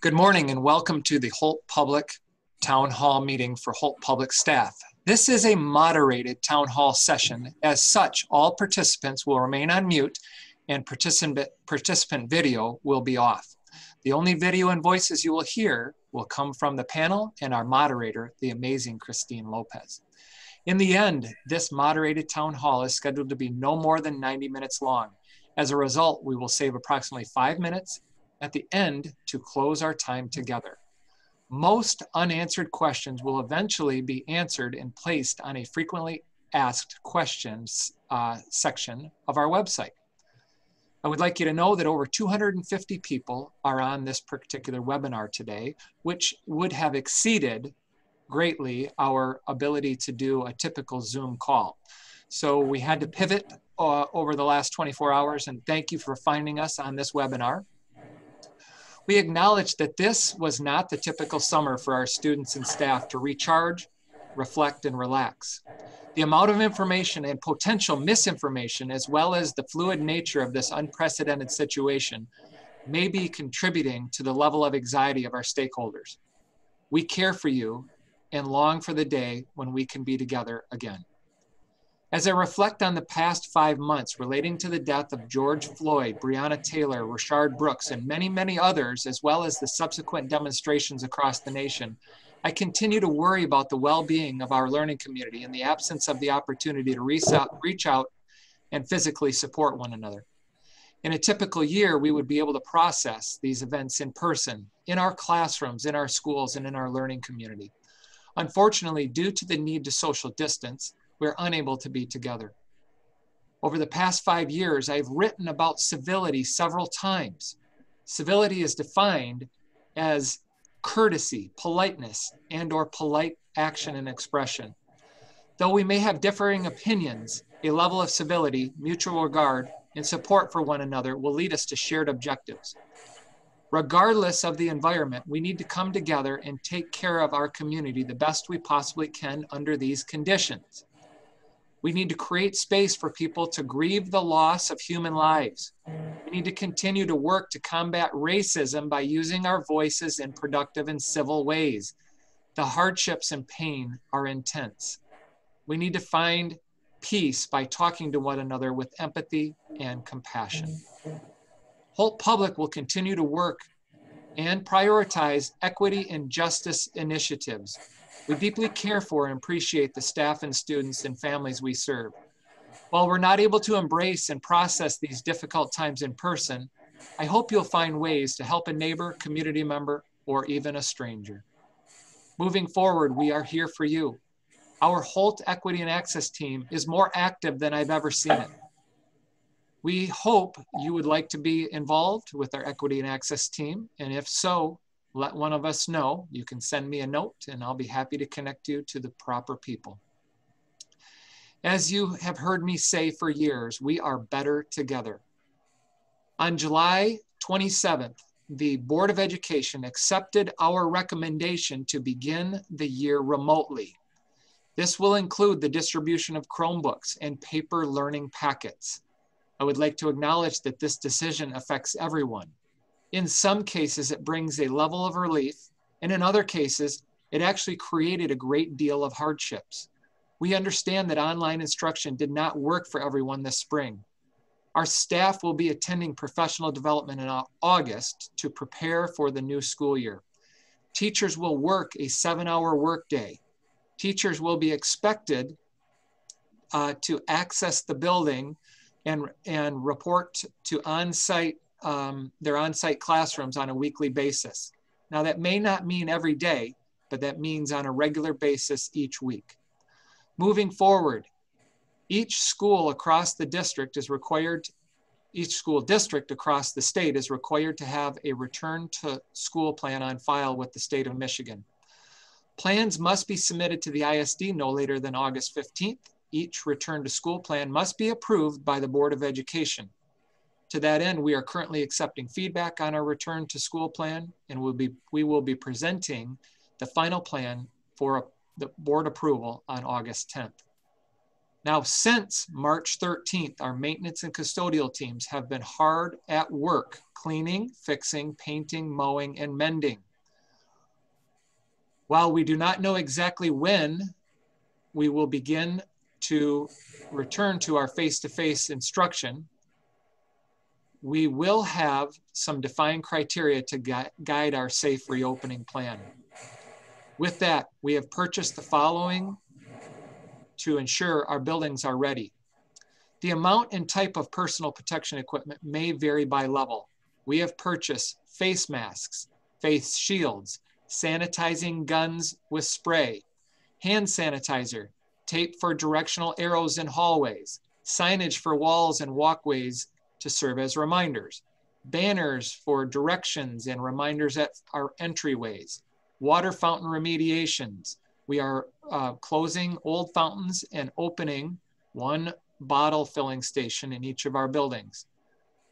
Good morning and welcome to the Holt Public Town Hall meeting for Holt Public staff. This is a moderated town hall session. As such, all participants will remain on mute and participant video will be off. The only video and voices you will hear will come from the panel and our moderator, the amazing Christine Lopez. In the end, this moderated town hall is scheduled to be no more than 90 minutes long. As a result, we will save approximately 5 minutes at the end to close our time together. Most unanswered questions will eventually be answered and placed on a frequently asked questions section of our website. I would like you to know that over 250 people are on this particular webinar today, which would have exceeded greatly our ability to do a typical Zoom call. So we had to pivot over the last 24 hours, and thank you for finding us on this webinar. We acknowledge that this was not the typical summer for our students and staff to recharge, reflect, and relax. The amount of information and potential misinformation, as well as the fluid nature of this unprecedented situation, may be contributing to the level of anxiety of our stakeholders. We care for you and long for the day when we can be together again. As I reflect on the past 5 months relating to the death of George Floyd, Breonna Taylor, Rayshard Brooks, and many, many others, as well as the subsequent demonstrations across the nation, I continue to worry about the well-being of our learning community in the absence of the opportunity to reach out and physically support one another. In a typical year, we would be able to process these events in person, in our classrooms, in our schools, and in our learning community. Unfortunately, due to the need to social distance, we're unable to be together. Over the past 5 years, I've written about civility several times. Civility is defined as courtesy, politeness, and/or polite action and expression. Though we may have differing opinions, a level of civility, mutual regard, and support for one another will lead us to shared objectives. Regardless of the environment, we need to come together and take care of our community the best we possibly can under these conditions. We need to create space for people to grieve the loss of human lives. We need to continue to work to combat racism by using our voices in productive and civil ways. The hardships and pain are intense. We need to find peace by talking to one another with empathy and compassion. Holt Public will continue to work and prioritize equity and justice initiatives. We deeply care for and appreciate the staff and students and families we serve. While we're not able to embrace and process these difficult times in person, I hope you'll find ways to help a neighbor, community member, or even a stranger. Moving forward, we are here for you. Our Holt Equity and Access team is more active than I've ever seen it. We hope you would like to be involved with our Equity and Access team, and if so, let one of us know. You can send me a note and I'll be happy to connect you to the proper people. As you have heard me say for years, we are better together. On July 27th, the Board of Education accepted our recommendation to begin the year remotely. This will include the distribution of Chromebooks and paper learning packets. I would like to acknowledge that this decision affects everyone. In some cases, it brings a level of relief, and in other cases, it actually created a great deal of hardships. We understand that online instruction did not work for everyone this spring. Our staff will be attending professional development in August to prepare for the new school year. Teachers will work a 7-hour workday. Teachers will be expected to access the building and report to their on-site classrooms on a weekly basis. Now that may not mean every day, but that means on a regular basis each week. Moving forward, each school across the district is required, each school district across the state is required to have a return to school plan on file with the state of Michigan. Plans must be submitted to the ISD no later than August 15th. Each return to school plan must be approved by the Board of Education. To that end, we are currently accepting feedback on our return to school plan, and we will be presenting the final plan for the board approval on August 10th. Now, since March 13th, our maintenance and custodial teams have been hard at work cleaning, fixing, painting, mowing, and mending. While we do not know exactly when we will begin to return to our face-to-face instruction, we will have some defined criteria to guide our safe reopening plan. With that, we have purchased the following to ensure our buildings are ready. The amount and type of personal protection equipment may vary by level. We have purchased face masks, face shields, sanitizing guns with spray, hand sanitizer, tape for directional arrows in hallways, signage for walls and walkways to serve as reminders, banners for directions and reminders at our entryways, water fountain remediations. We are closing old fountains and opening one bottle filling station in each of our buildings.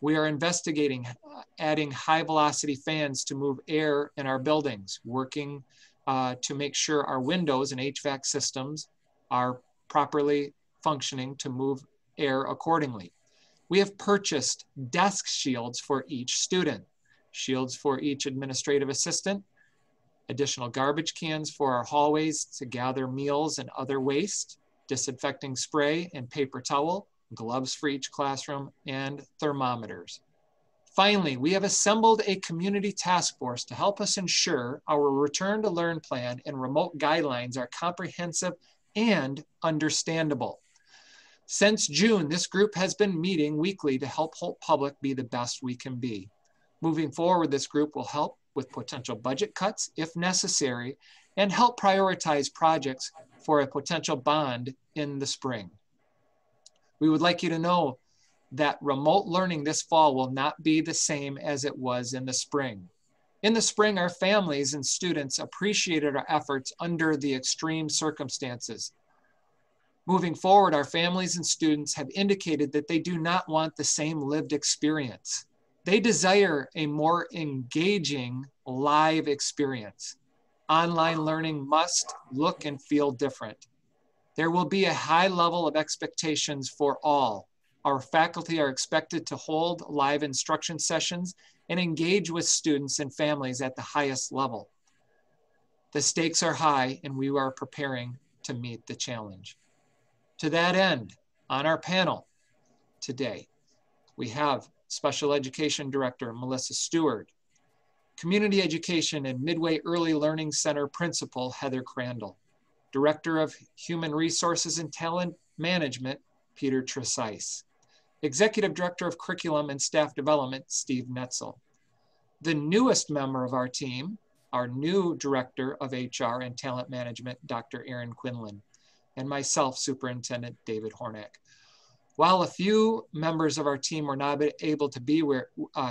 We are investigating adding high velocity fans to move air in our buildings, working to make sure our windows and HVAC systems are properly functioning to move air accordingly. We have purchased desk shields for each student, shields for each administrative assistant, additional garbage cans for our hallways to gather meals and other waste, disinfecting spray and paper towel, gloves for each classroom, and thermometers. Finally, we have assembled a community task force to help us ensure our return to learn plan and remote guidelines are comprehensive and understandable. Since June, this group has been meeting weekly to help Holt Public be the best we can be. Moving forward, this group will help with potential budget cuts if necessary and help prioritize projects for a potential bond in the spring. We would like you to know that remote learning this fall will not be the same as it was in the spring. In the spring, our families and students appreciated our efforts under the extreme circumstances. Moving forward, our families and students have indicated that they do not want the same lived experience. They desire a more engaging live experience. Online learning must look and feel different. There will be a high level of expectations for all. Our faculty are expected to hold live instruction sessions and engage with students and families at the highest level. The stakes are high and we are preparing to meet the challenge. To that end, on our panel today, we have Special Education Director Melissa Stewart, Community Education and Midway Early Learning Center Principal Heather Crandall, Director of Human Resources and Talent Management Peter Tresice, Executive Director of Curriculum and Staff Development Steve Netzel, the newest member of our team, our new Director of HR and Talent Management Dr. Erin Quinlan, and myself, Superintendent David Hornack. While a few members of our team were not able to be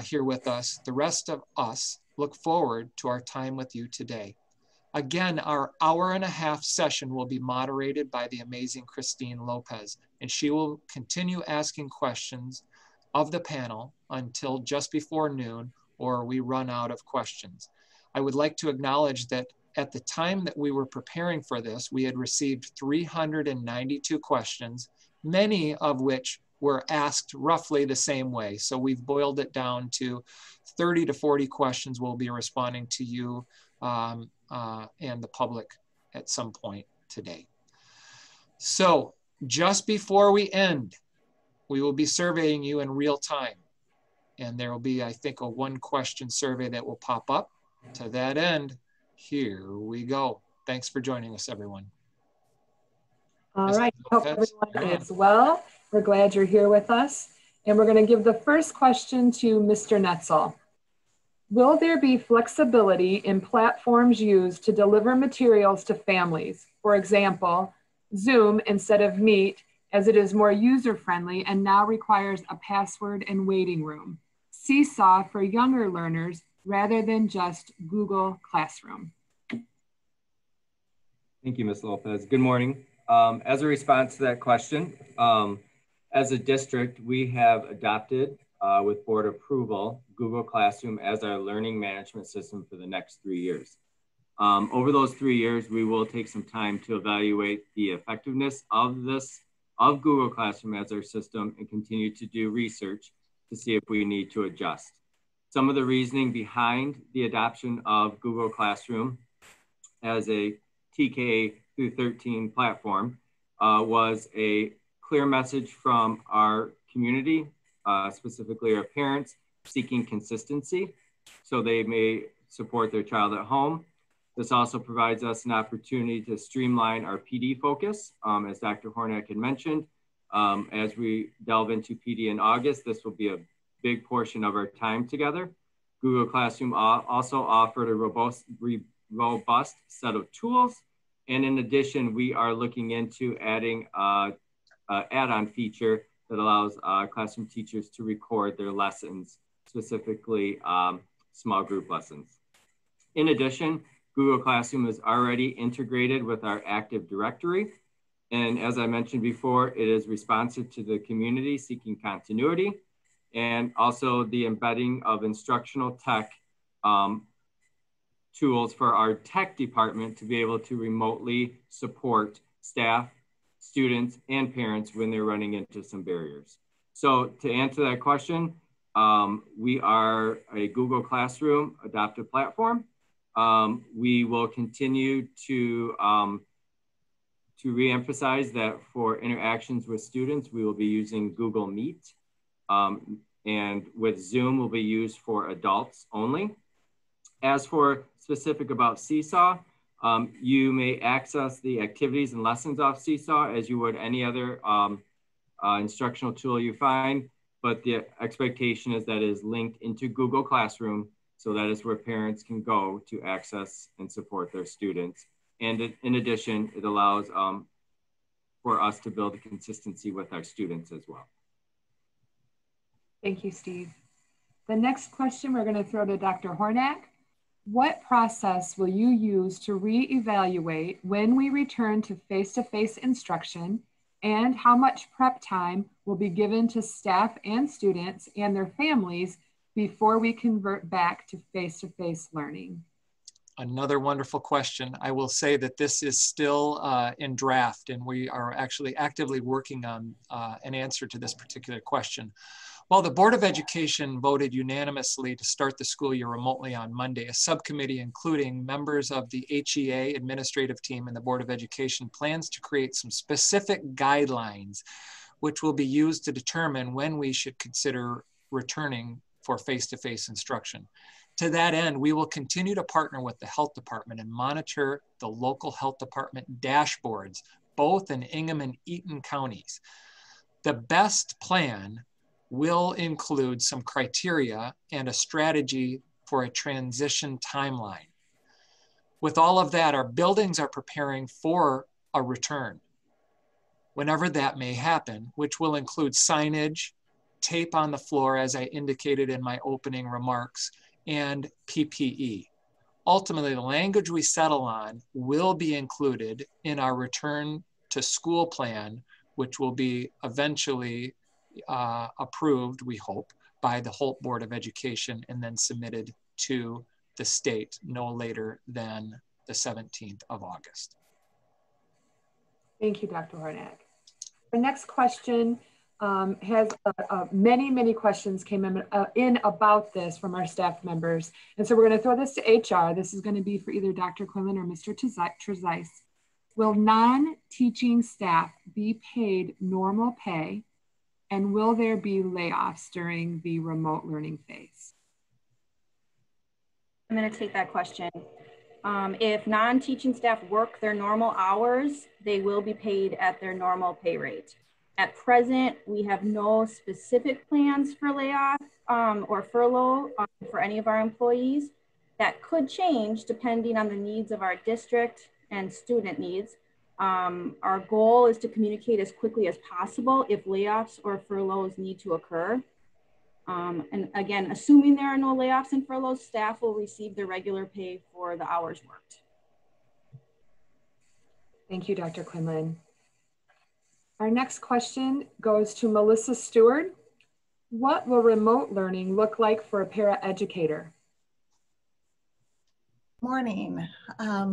here with us, the rest of us look forward to our time with you today. Again, our hour-and-a-half session will be moderated by the amazing Christine Lopez, and she will continue asking questions of the panel until just before noon, or we run out of questions. I would like to acknowledge that at the time that we were preparing for this, we had received 392 questions, many of which were asked roughly the same way. So we've boiled it down to 30 to 40 questions we'll be responding to you and the public at some point today. So just before we end, we will be surveying you in real time. And there will be, I think, a one question survey that will pop up. To that end, here we go. Thanks for joining us, everyone. All right, hope everyone is well. We're glad you're here with us. And we're gonna give the first question to Mr. Netzel. Will there be flexibility in platforms used to deliver materials to families? For example, Zoom instead of Meet, as it is more user-friendly and now requires a password and waiting room. Seesaw for younger learners rather than just Google Classroom. Thank you, Ms. Lopez. Good morning. As a response to that question, as a district, we have adopted with board approval, Google Classroom as our learning management system for the next 3 years. Over those 3 years, we will take some time to evaluate the effectiveness of this of Google Classroom as our system and continue to do research to see if we need to adjust. Some of the reasoning behind the adoption of Google Classroom as a TK through 13 platform was a clear message from our community, specifically our parents, seeking consistency so they may support their child at home. This also provides us an opportunity to streamline our PD focus. As Dr. Hornak had mentioned, as we delve into PD in August, this will be a big portion of our time together. Google Classroom also offered a robust set of tools. And in addition, we are looking into adding an add-on feature that allows classroom teachers to record their lessons, specifically small group lessons. In addition, Google Classroom is already integrated with our Active Directory. And as I mentioned before, it is responsive to the community seeking continuity, and also the embedding of instructional tech tools for our tech department to be able to remotely support staff, students, and parents when they're running into some barriers. So to answer that question, we are a Google Classroom adopted platform. We will continue to reemphasize that for interactions with students, we will be using Google Meet. And with Zoom will be used for adults only. As for specific about Seesaw, you may access the activities and lessons off Seesaw as you would any other instructional tool you find, but the expectation is that it is linked into Google Classroom, so that is where parents can go to access and support their students. And in addition, it allows for us to build a consistency with our students as well. Thank you, Steve. The next question we're going to throw to Dr. Hornak. What process will you use to reevaluate when we return to face-to-face instruction, and how much prep time will be given to staff and students and their families before we convert back to face-to-face learning? Another wonderful question. I will say that this is still in draft, and we are actually actively working on an answer to this particular question. While the Board of Education voted unanimously to start the school year remotely on Monday, a subcommittee including members of the HEA administrative team and the Board of Education plans to create some specific guidelines which will be used to determine when we should consider returning for face-to-face instruction. To that end, we will continue to partner with the health department and monitor the local health department dashboards, both in Ingham and Eaton counties. The best plan will include some criteria and a strategy for a transition timeline. With all of that, our buildings are preparing for a return, whenever that may happen, which will include signage, tape on the floor, as I indicated in my opening remarks, and PPE. Ultimately, the language we settle on will be included in our return to school plan, which will be eventually approved, we hope, by the Holt Board of Education and then submitted to the state no later than the 17th of August. Thank you, Dr. Hornak. Our next question has many questions came in about this from our staff members. And so we're going to throw this to HR. This is going to be for either Dr. Quinlan or Mr. Trezise. Will non-teaching staff be paid normal pay? And will there be layoffs during the remote learning phase? I'm going to take that question. If non-teaching staff work their normal hours, they will be paid at their normal pay rate. At present, we have no specific plans for layoff or furlough for any of our employees. That could change depending on the needs of our district and student needs. Our goal is to communicate as quickly as possible if layoffs or furloughs need to occur. And again, assuming there are no layoffs and furloughs, staff will receive their regular pay for the hours worked. Thank you, Dr. Quinlan. Our next question goes to Melissa Stewart. What will remote learning look like for a paraeducator? Morning.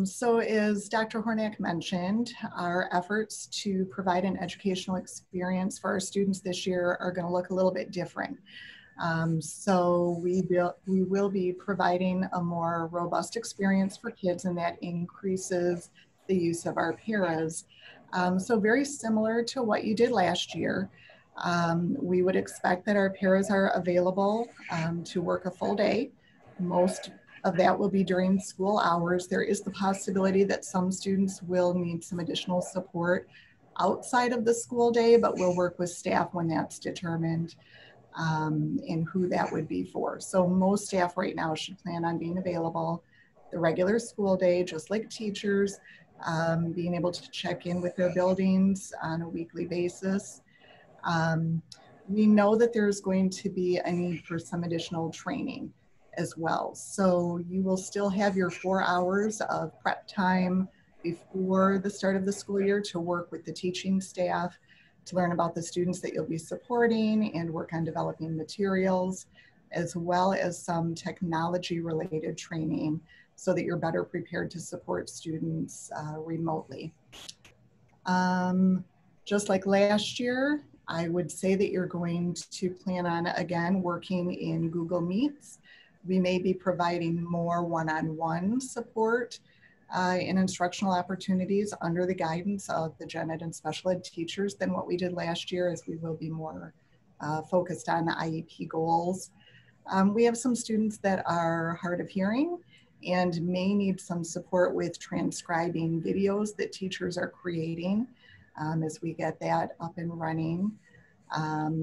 So as Dr. Hornak mentioned, our efforts to provide an educational experience for our students this year are going to look a little bit different. So we will be providing a more robust experience for kids, and that increases the use of our paras. So very similar to what you did last year. We would expect that our paras are available to work a full day. Most of that will be during school hours. There is the possibility that some students will need some additional support outside of the school day, but we'll work with staff when that's determined and who that would be for. So most staff right now should plan on being available the regular school day, just like teachers, being able to check in with their buildings on a weekly basis. We know that there's going to be a need for some additional training as well. So you will still have your 4 hours of prep time before the start of the school year to work with the teaching staff, to learn about the students that you'll be supporting and work on developing materials, as well as some technology related training so that you're better prepared to support students remotely. Just like last year, I would say that you're going to plan on, again, working in Google Meets. We may be providing more one-on-one support and instructional opportunities under the guidance of the gen ed and special ed teachers than what we did last year, as we will be more focused on the IEP goals. We have some students that are hard of hearing and may need some support with transcribing videos that teachers are creating as we get that up and running.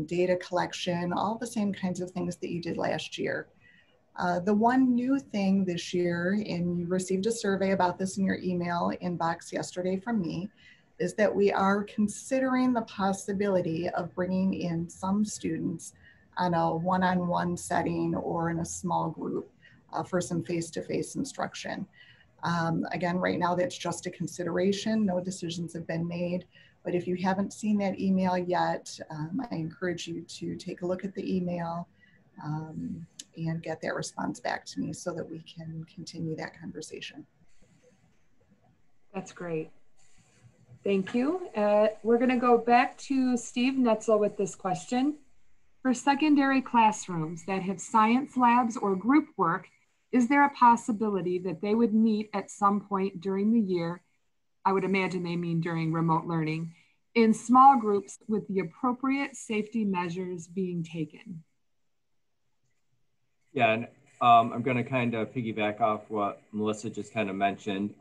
Data collection, all the same kinds of things that you did last year. The one new thing this year, and you received a survey about this in your email inbox yesterday from me, is that we are considering the possibility of bringing in some students on a one-on-one setting or in a small group for some face-to-face instruction. Again, right now that's just a consideration. No decisions have been made. But if you haven't seen that email yet, I encourage you to take a look at the email and get that response back to me so that we can continue that conversation. That's great. Thank you. We're going to go back to Steve Netzel with this question. For secondary classrooms that have science labs or group work, is there a possibility that they would meet at some point during the year? I would imagine they mean during remote learning, in small groups with the appropriate safety measures being taken. Yeah, and I'm going to kind of piggyback off what Melissa just kind of mentioned.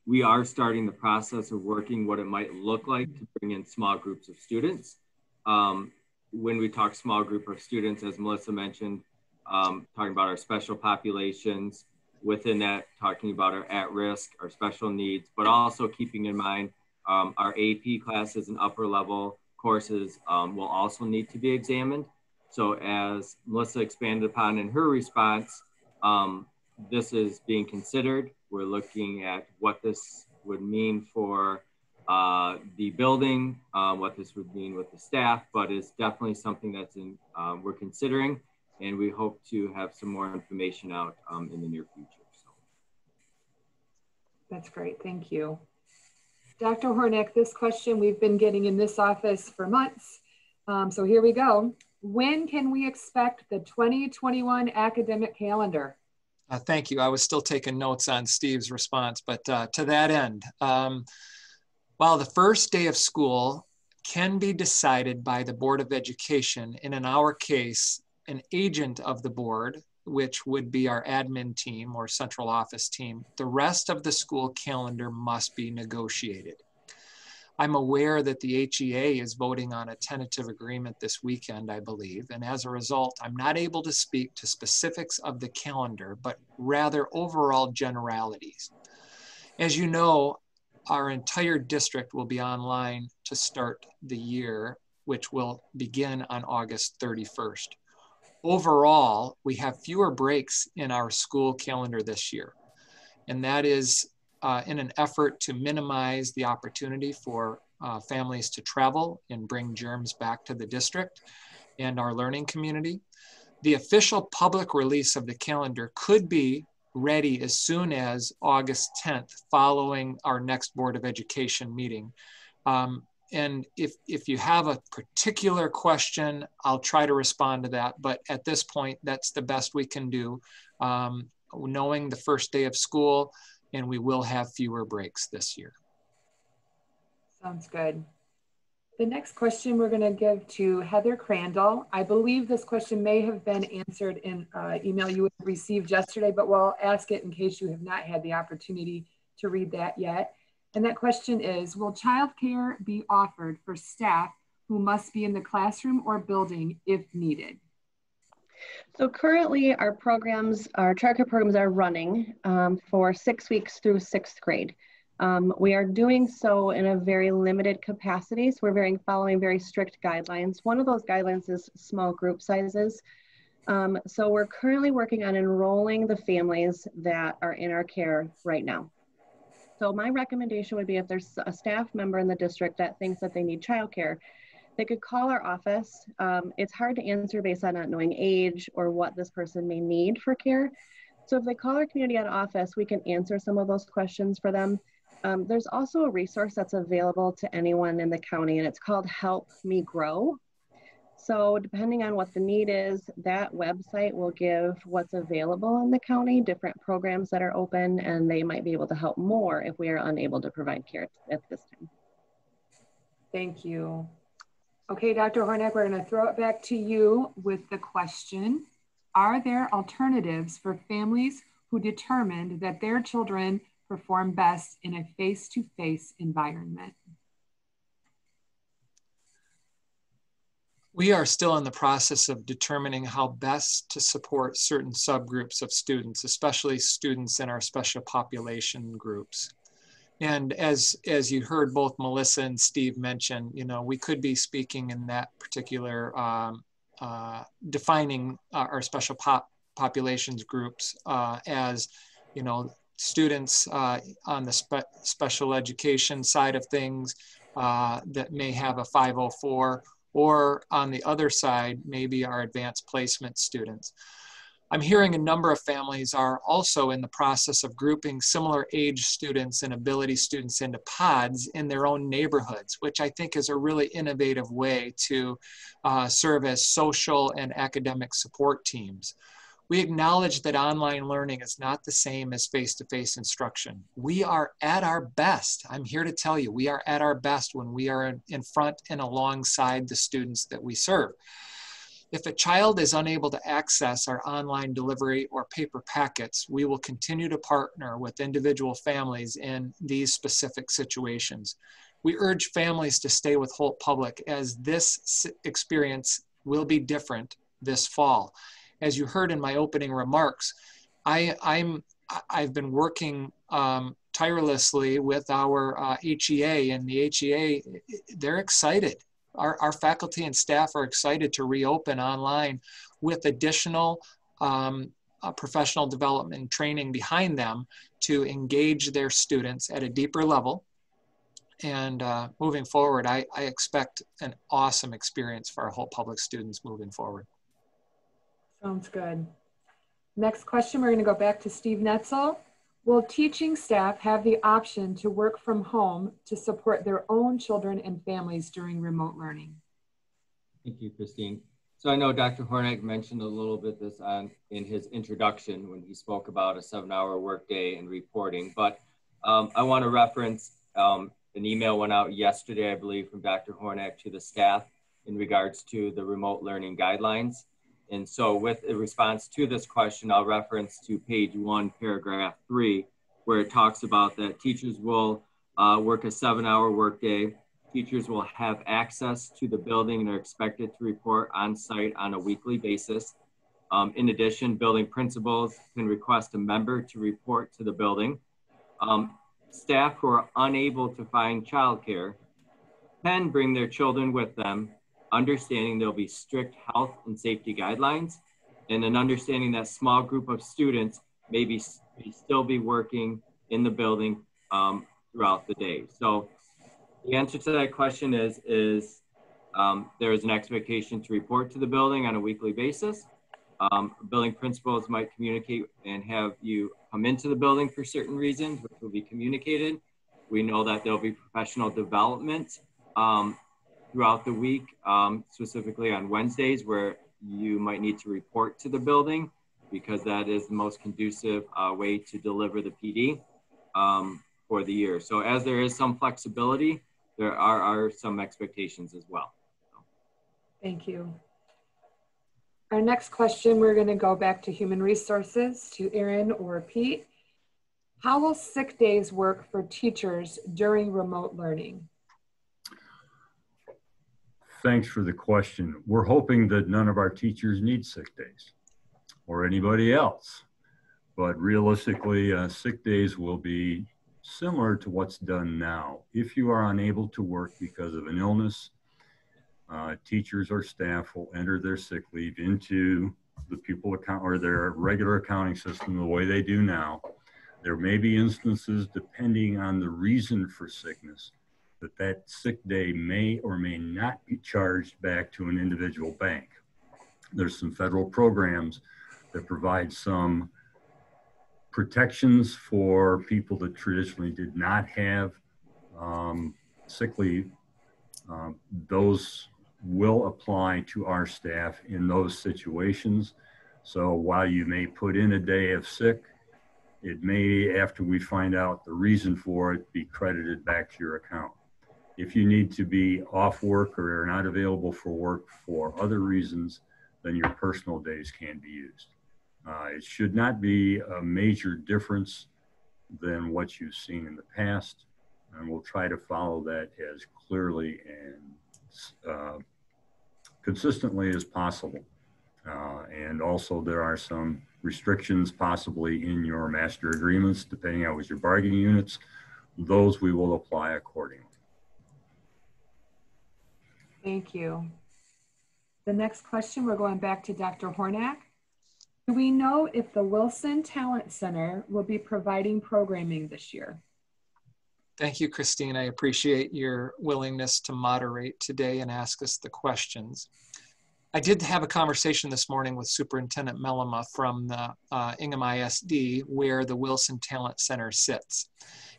We are starting the process of working what it might look like to bring in small groups of students. When we talk small group of students, as Melissa mentioned, talking about our special populations, within that, talking about our at-risk, our special needs, but also keeping in mind our AP classes and upper level courses will also need to be examined. So as Melissa expanded upon in her response, this is being considered. We're looking at what this would mean for the building, what this would mean with the staff, but it's definitely something that's we're considering, and we hope to have some more information out in the near future. So. That's great, thank you. Dr. Hornak, this question we've been getting in this office for months. So here we go. When can we expect the 2021 academic calendar? Thank you. I was still taking notes on Steve's response, but to that end, while the first day of school can be decided by the Board of Education, and in our case, an agent of the board, which would be our admin team or central office team, the rest of the school calendar must be negotiated. I'm aware that the HEA is voting on a tentative agreement this weekend, I believe, and as a result, I'm not able to speak to specifics of the calendar, but rather overall generalities. As you know, our entire district will be online to start the year, which will begin on August 31st. Overall, we have fewer breaks in our school calendar this year, and that is in an effort to minimize the opportunity for families to travel and bring germs back to the district and our learning community. The official public release of the calendar could be ready as soon as August 10th, following our next Board of Education meeting. And if you have a particular question, I'll try to respond to that. But at this point, that's the best we can do, knowing the first day of school, and we will have fewer breaks this year. Sounds good. The next question we're going to give to Heather Crandall. I believe this question may have been answered in email you received yesterday, but we'll ask it in case you have not had the opportunity to read that yet. And that question is, will childcare be offered for staff who must be in the classroom or building if needed? So currently our childcare programs are running for 6 weeks through 6th grade. We are doing so in a very limited capacity. So we're following very strict guidelines. One of those guidelines is small group sizes. So we're currently working on enrolling the families that are in our care right now. So my recommendation would be if there's a staff member in the district that thinks that they need childcare, they could call our office. It's hard to answer based on not knowing age or what this person may need for care. So if they call our community ed office, we can answer some of those questions for them. There's also a resource that's available to anyone in the county, and it's called Help Me Grow. So depending on what the need is, that website will give what's available in the county, different programs that are open, and they might be able to help more if we are unable to provide care at this time. Thank you. Okay, Dr. Hornak, we're going to throw it back to you with the question. Are there alternatives for families who determined that their children perform best in a face-to-face environment? We are still in the process of determining how best to support certain subgroups of students, especially students in our special population groups. And as you heard both Melissa and Steve mention, you know, we could be speaking in that particular, defining our special populations groups as, you know, students on the special education side of things that may have a 504, or on the other side, maybe our advanced placement students. I'm hearing a number of families are also in the process of grouping similar age students and ability students into pods in their own neighborhoods, which I think is a really innovative way to serve as social and academic support teams. We acknowledge that online learning is not the same as face-to-face instruction. We are at our best. I'm here to tell you, we are at our best when we are in front and alongside the students that we serve. If a child is unable to access our online delivery or paper packets, we will continue to partner with individual families in these specific situations. We urge families to stay with Holt Public as this experience will be different this fall. As you heard in my opening remarks, I've been working tirelessly with our HEA, and the HEA, they're excited. Our faculty and staff are excited to reopen online with additional professional development and training behind them to engage their students at a deeper level. And moving forward, I expect an awesome experience for our Holt Public students moving forward. Sounds good. Next question, we're going to go back to Steve Netzel. Will teaching staff have the option to work from home to support their own children and families during remote learning? Thank you, Christine. So I know Dr. Hornak mentioned a little bit this in his introduction when he spoke about a 7-hour workday and reporting, but I want to reference an email went out yesterday, I believe, from Dr. Hornak to the staff in regards to the remote learning guidelines. And so with a response to this question, I'll reference to page 1, paragraph 3, where it talks about that teachers will work a 7-hour workday. Teachers will have access to the building and are expected to report on site on a weekly basis. In addition, building principals can request a member to report to the building. Staff who are unable to find childcare can bring their children with them, understanding there'll be strict health and safety guidelines, and an understanding that small group of students may still be working in the building throughout the day. So the answer to that question is there is an expectation to report to the building on a weekly basis. Building principals might communicate and have you come into the building for certain reasons, which will be communicated. We know that there'll be professional development throughout the week, specifically on Wednesdays, where you might need to report to the building because that is the most conducive way to deliver the PD for the year. So as there is some flexibility, there are some expectations as well. Thank you. Our next question, we're going to go back to human resources, to Erin or Pete. How will sick days work for teachers during remote learning? Thanks for the question. We're hoping that none of our teachers need sick days or anybody else. But realistically, sick days will be similar to what's done now. If you are unable to work because of an illness, teachers or staff will enter their sick leave into the pupil account or their regular accounting system the way they do now. There may be instances, depending on the reason for sickness, that sick day may or may not be charged back to an individual bank. There's some federal programs that provide some protections for people that traditionally did not have sick leave. Those will apply to our staff in those situations. So while you may put in a day of sick, it may, after we find out the reason for it, be credited back to your account. If you need to be off work or are not available for work for other reasons, then your personal days can be used. It should not be a major difference than what you've seen in the past, and we'll try to follow that as clearly and consistently as possible. And also there are some restrictions possibly in your master agreements, depending on what your bargaining units. Those we will apply accordingly. Thank you. The next question, we're going back to Dr. Hornak. Do we know if the Wilson Talent Center will be providing programming this year? Thank you, Christine. I appreciate your willingness to moderate today and ask us the questions. I did have a conversation this morning with Superintendent Mellema from the Ingham ISD, where the Wilson Talent Center sits.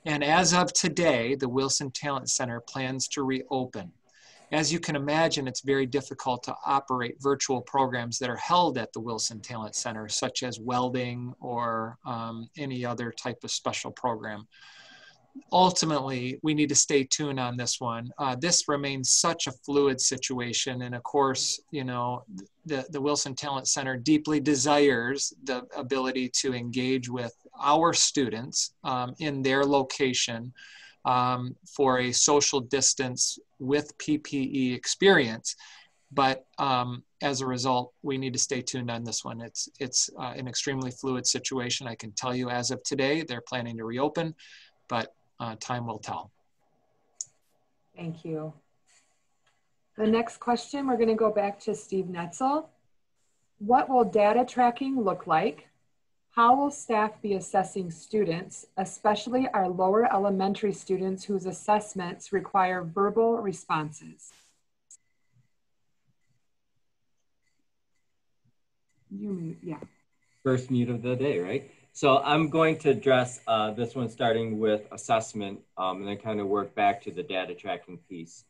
And as of today, the Wilson Talent Center plans to reopen. As you can imagine, it's very difficult to operate virtual programs that are held at the Wilson Talent Center, such as welding or any other type of special program. Ultimately, we need to stay tuned on this one. This remains such a fluid situation. And of course, you know, the Wilson Talent Center deeply desires the ability to engage with our students in their location for a social distance with PPE experience. But as a result, we need to stay tuned on this one. It's an extremely fluid situation. I can tell you as of today, they're planning to reopen, but time will tell. Thank you. The next question, we're going to go back to Steve Netzel. What will data tracking look like? How will staff be assessing students, especially our lower elementary students whose assessments require verbal responses? Yeah. First mute of the day, right? So I'm going to address this one starting with assessment and then kind of work back to the data tracking piece.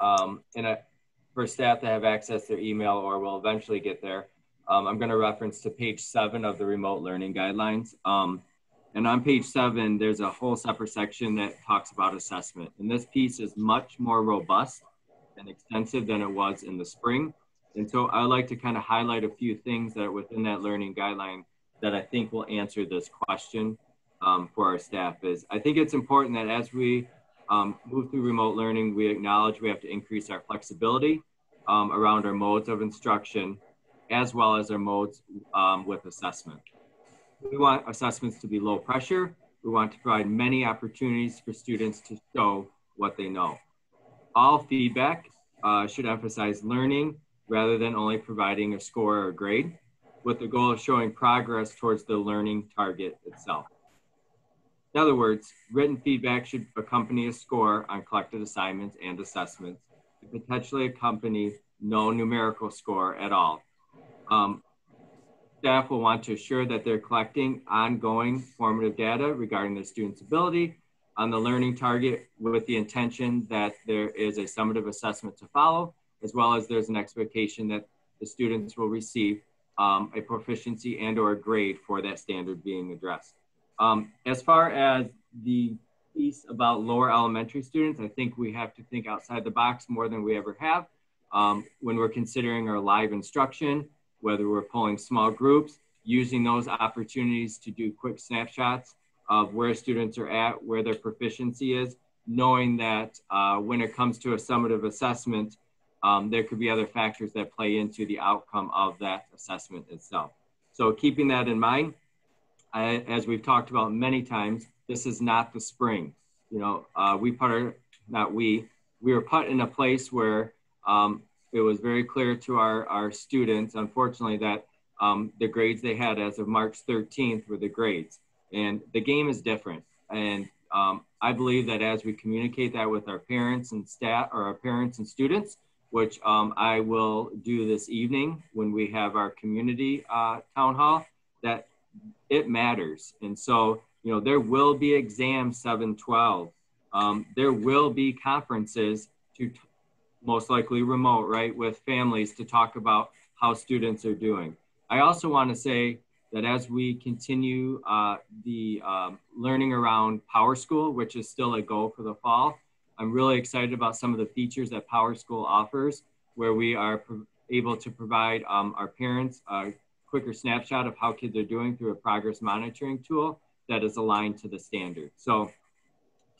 For staff that have access to their email or will eventually get there, I'm going to reference to page 7 of the remote learning guidelines. And on page 7, there's a whole separate section that talks about assessment. And this piece is much more robust and extensive than it was in the spring. And so I would like to kind of highlight a few things that are within that learning guideline that I think will answer this question for our staff. I think it's important that as we move through remote learning, we acknowledge we have to increase our flexibility around our modes of instruction, as well as our modes with assessment. We want assessments to be low pressure. We want to provide many opportunities for students to show what they know. All feedback should emphasize learning rather than only providing a score or a grade, with the goal of showing progress towards the learning target itself. In other words, written feedback should accompany a score on collected assignments and assessments, and potentially accompany no numerical score at all. staff will want to assure that they're collecting ongoing formative data regarding the student's ability on the learning target with the intention that there is a summative assessment to follow, as well as there's an expectation that the students will receive a proficiency and or a grade for that standard being addressed. As far as the piece about lower elementary students, I think we have to think outside the box more than we ever have. When we're considering our live instruction, whether we're pulling small groups, using those opportunities to do quick snapshots of where students are at, where their proficiency is, knowing that when it comes to a summative assessment, there could be other factors that play into the outcome of that assessment itself. So keeping that in mind, as we've talked about many times, this is not the spring. You know, we were put in a place where it was very clear to our students, unfortunately, that the grades they had as of March 13th were the grades. And the game is different. And I believe that as we communicate that with our parents and staff, or our parents and students, which I will do this evening when we have our community town hall, that it matters. And so, you know, there will be exams 7-12. There will be conferences to most likely remote, right, with families to talk about how students are doing. I also want to say that as we continue the learning around Power School, which is still a goal for the fall, I'm really excited about some of the features that Power School offers, where we are able to provide our parents a quicker snapshot of how kids are doing through a progress monitoring tool that is aligned to the standard. So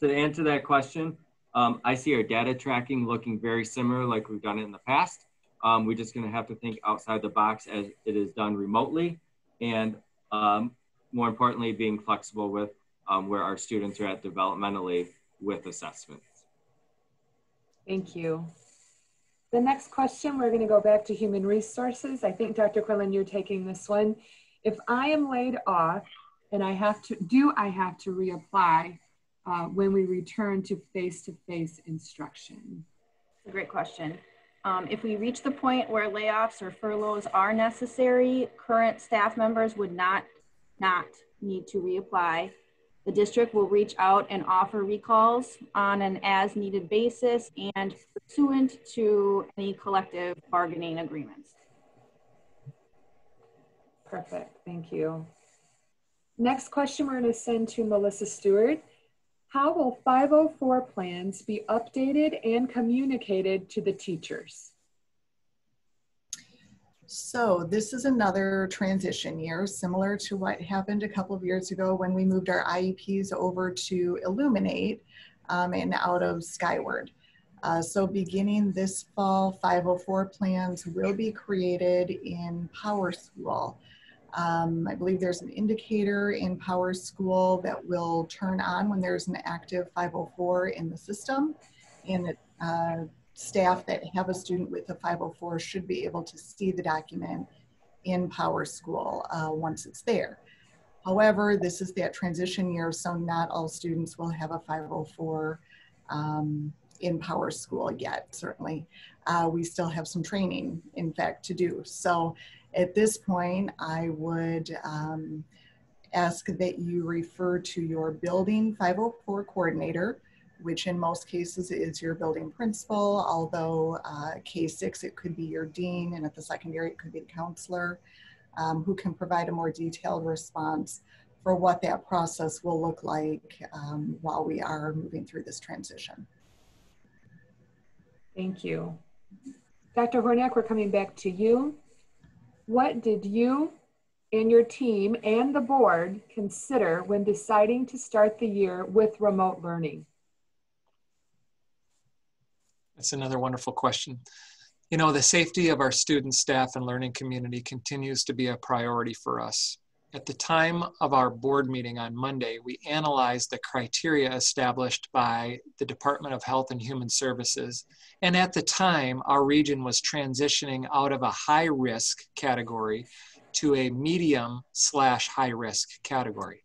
to answer that question, I see our data tracking looking very similar like we've done it in the past. We're just gonna have to think outside the box as it is done remotely, and more importantly, being flexible with where our students are at developmentally with assessments. Thank you. The next question, we're going to go back to human resources. I think Dr. Quinlan, you're taking this one. If I am laid off and I have to reapply when we return to face-to-face instruction? That's a great question. If we reach the point where layoffs or furloughs are necessary, current staff members would not need to reapply. The district will reach out and offer recalls on an as-needed basis and pursuant to any collective bargaining agreements. Perfect, thank you. Next question we're going to send to Melissa Stewart. How will 504 plans be updated and communicated to the teachers? So this is another transition year, similar to what happened a couple of years ago when we moved our IEPs over to Illuminate and out of Skyward. So beginning this fall, 504 plans will be created in Power School. I believe there's an indicator in Power School that will turn on when there's an active 504 in the system, and staff that have a student with a 504 should be able to see the document in Power School once it's there. However, this is that transition year, so not all students will have a 504 in Power School yet, certainly. We still have some training, in fact, to do. So at this point, I would ask that you refer to your building 504 coordinator, which in most cases is your building principal, although K6, it could be your dean, and at the secondary, it could be the counselor, who can provide a more detailed response for what that process will look like while we are moving through this transition. Thank you. Dr. Hornak, we're coming back to you. What did you and your team and the board consider when deciding to start the year with remote learning? That's another wonderful question. You know, the safety of our students, staff, and learning community continues to be a priority for us. At the time of our board meeting on Monday, we analyzed the criteria established by the Department of Health and Human Services. And at the time, our region was transitioning out of a high-risk category to a medium/high-risk category.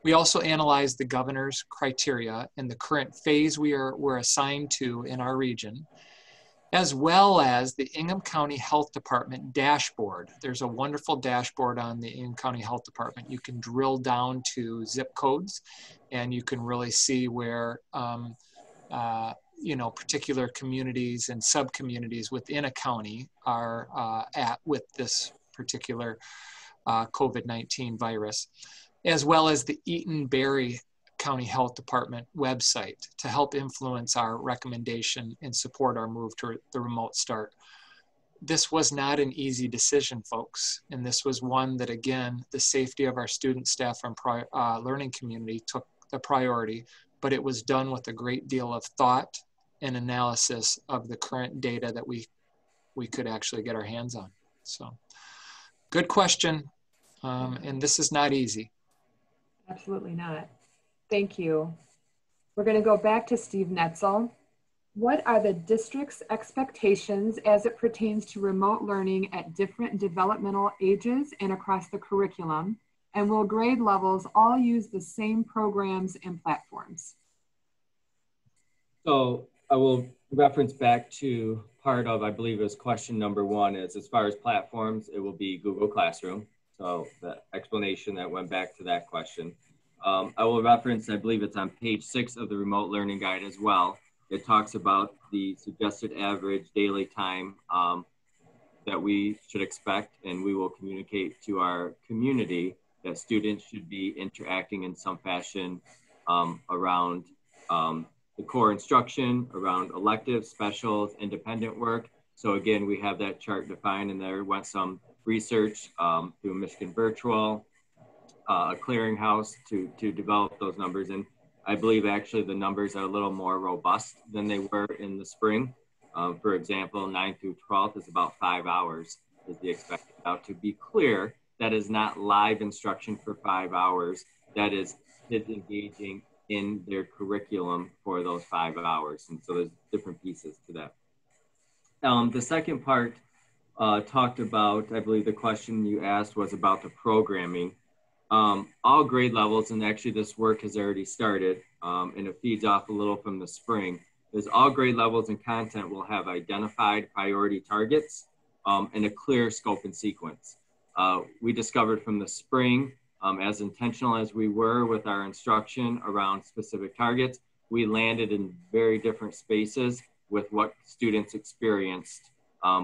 We also analyzed the governor's criteria and the current phase we're assigned to in our region. as well as the Ingham County Health Department dashboard. There's a wonderful dashboard on the Ingham County Health Department. You can drill down to zip codes and you can really see where particular communities and sub-communities within a county are at with this particular COVID-19 virus, as well as the Eaton-Berry County Health Department website to help influence our recommendation and support our move to the remote start. This was not an easy decision, folks, and this was one that, again, the safety of our student, staff, and learning community took the priority, but it was done with a great deal of thought and analysis of the current data that we could actually get our hands on. So, good question, and this is not easy. Absolutely not. Thank you. We're going to go back to Steve Netzel. What are the district's expectations as it pertains to remote learning at different developmental ages and across the curriculum? And will grade levels all use the same programs and platforms? So I will reference back to part of, I believe it was question number 1 is, as far as platforms, it will be Google Classroom. So the explanation that went back to that question. I will reference, I believe it's on page 6 of the remote learning guide as well. It talks about the suggested average daily time that we should expect, and we will communicate to our community that students should be interacting in some fashion around the core instruction, around electives, specials, independent work. So again, we have that chart defined, and there went some research through Michigan Virtual, a clearinghouse to develop those numbers. And I believe actually the numbers are a little more robust than they were in the spring. For example, 9th through 12th is about 5 hours is the expected. Now, to be clear, that is not live instruction for 5 hours. That is kids engaging in their curriculum for those 5 hours. And so there's different pieces to that. The second part talked about, I believe the question you asked was about the programming. All grade levels, and actually this work has already started, and it feeds off a little from the spring, is all grade levels and content will have identified priority targets and a clear scope and sequence. We discovered from the spring, as intentional as we were with our instruction around specific targets, we landed in very different spaces with what students experienced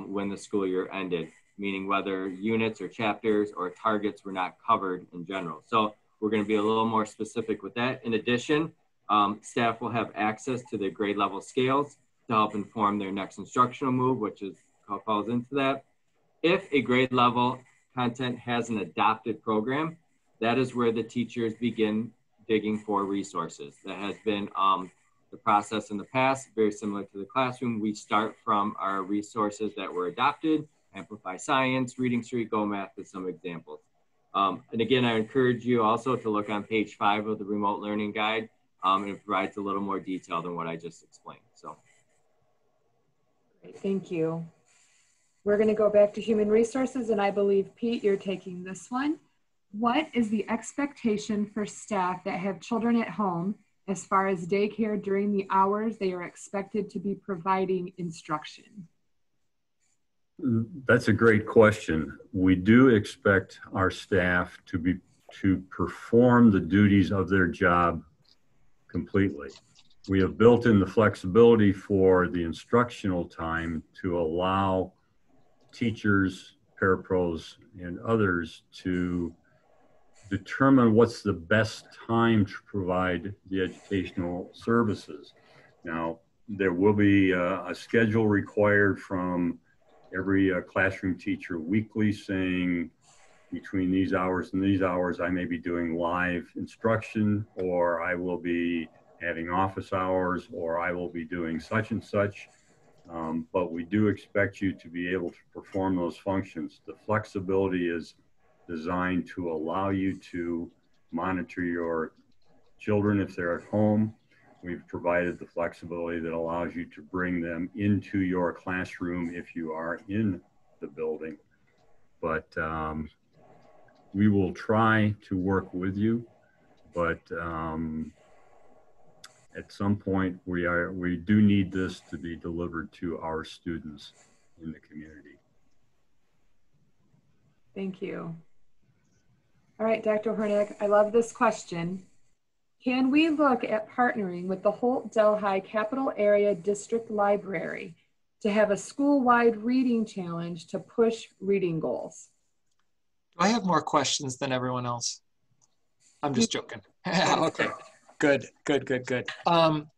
when the school year ended, meaning whether units or chapters or targets were not covered in general. So we're going to be a little more specific with that. In addition, staff will have access to the grade level scales to help inform their next instructional move, which falls into that. If a grade level content has an adopted program, that is where the teachers begin digging for resources. That has been the process in the past, very similar to the classroom. We start from our resources that were adopted, Amplify Science, Reading Street, Go Math as some examples. And again, I encourage you also to look on page 5 of the remote learning guide. And it provides a little more detail than what I just explained. So, great, thank you. We're going to go back to human resources, and I believe, Pete, you're taking this one. What is the expectation for staff that have children at home as far as daycare during the hours they are expected to be providing instruction? That's a great question. We do expect our staff to perform the duties of their job completely. We have built in the flexibility for the instructional time to allow teachers, parapros, and others to determine what's the best time to provide the educational services. Now, there will be a schedule required from every classroom teacher weekly saying between these hours and these hours, I may be doing live instruction, or I will be having office hours, or I will be doing such and such. But we do expect you to be able to perform those functions. The flexibility is designed to allow you to monitor your children if they're at home. We've provided the flexibility that allows you to bring them into your classroom if you are in the building. But we will try to work with you, but at some point we do need this to be delivered to our students in the community. Thank you. All right, Dr. Hornick, I love this question. Can we look at partnering with the Holt-Delhi Capital Area District Library to have a school-wide reading challenge to push reading goals? Do I have more questions than everyone else? I'm just joking. Okay, good.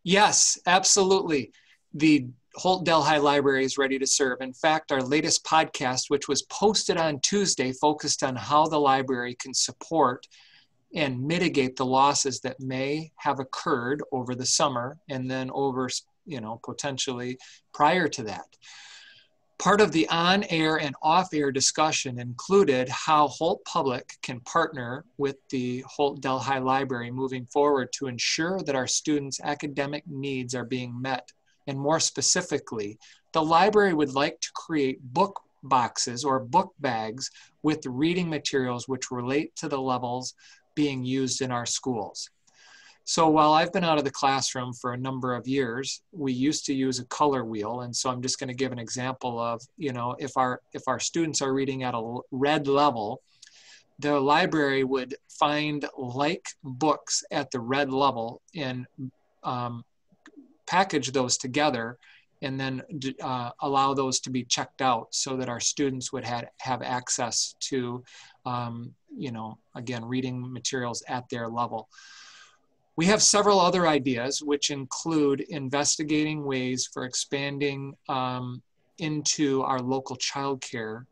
Yes, absolutely. The Holt-Delhi Library is ready to serve. In fact, our latest podcast, which was posted on Tuesday, focused on how the library can support and mitigate the losses that may have occurred over the summer and then over, potentially prior to that. Part of the on-air and off-air discussion included how Holt Public can partner with the Holt-Delhi Library moving forward to ensure that our students' academic needs are being met. And more specifically, the library would like to create book boxes or book bags with reading materials which relate to the levels being used in our schools. So while I've been out of the classroom for a number of years, we used to use a color wheel. And so I'm just going to give an example of, if our students are reading at a red level, the library would find like books at the red level and package those together and then allow those to be checked out so that our students would have access to, again, reading materials at their level. We have several other ideas, which include investigating ways for expanding into our local childcare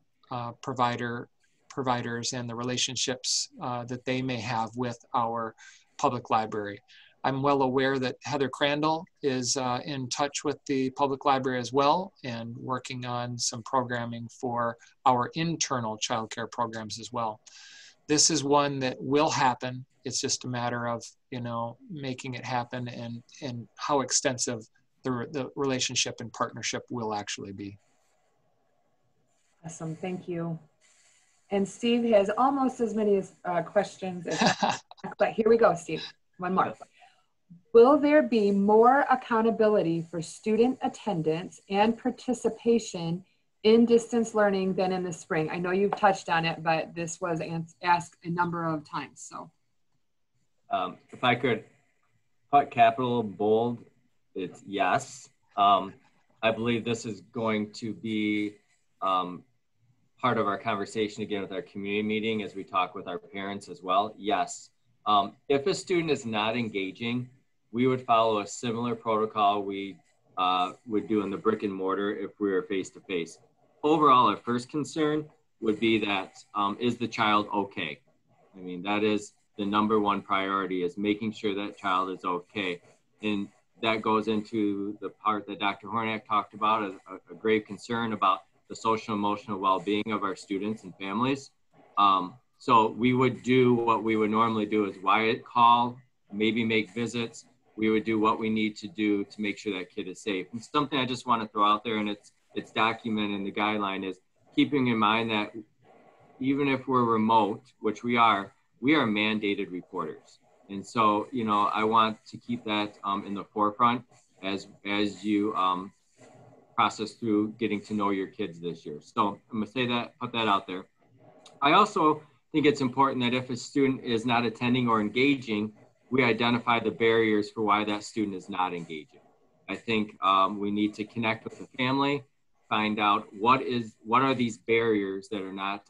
providers and the relationships that they may have with our public library. I'm well aware that Heather Crandall is in touch with the public library as well and working on some programming for our internal childcare programs as well. This is one that will happen. It's just a matter of, making it happen and how extensive the relationship and partnership will actually be. Awesome, thank you. And Steve has almost as many questions as, but here we go, Steve, one more. Will there be more accountability for student attendance and participation in distance learning than in the spring? I know you've touched on it, but this was asked a number of times, so. If I could put capital bold, it's yes. I believe this is going to be part of our conversation again with our community meeting as we talk with our parents as well. Yes. If a student is not engaging, we would follow a similar protocol we would do in the brick and mortar if we were face-to-face. Overall, our first concern would be that, is the child okay? I mean, that is the number one priority, is making sure that child is okay. And that goes into the part that Dr. Horniak talked about, a grave concern about the social emotional well-being of our students and families. So we would do what we would normally do, is Wyatt call, maybe make visits. We would do what we need to do to make sure that kid is safe. And something I just want to throw out there, and it's documented in the guideline, is keeping in mind that even if we're remote, which we are mandated reporters. And so, I want to keep that in the forefront as you process through getting to know your kids this year. So I'm gonna say that, put that out there. I also think it's important that if a student is not attending or engaging, we identify the barriers for why that student is not engaging. I think we need to connect with the family, find out what are these barriers that are not,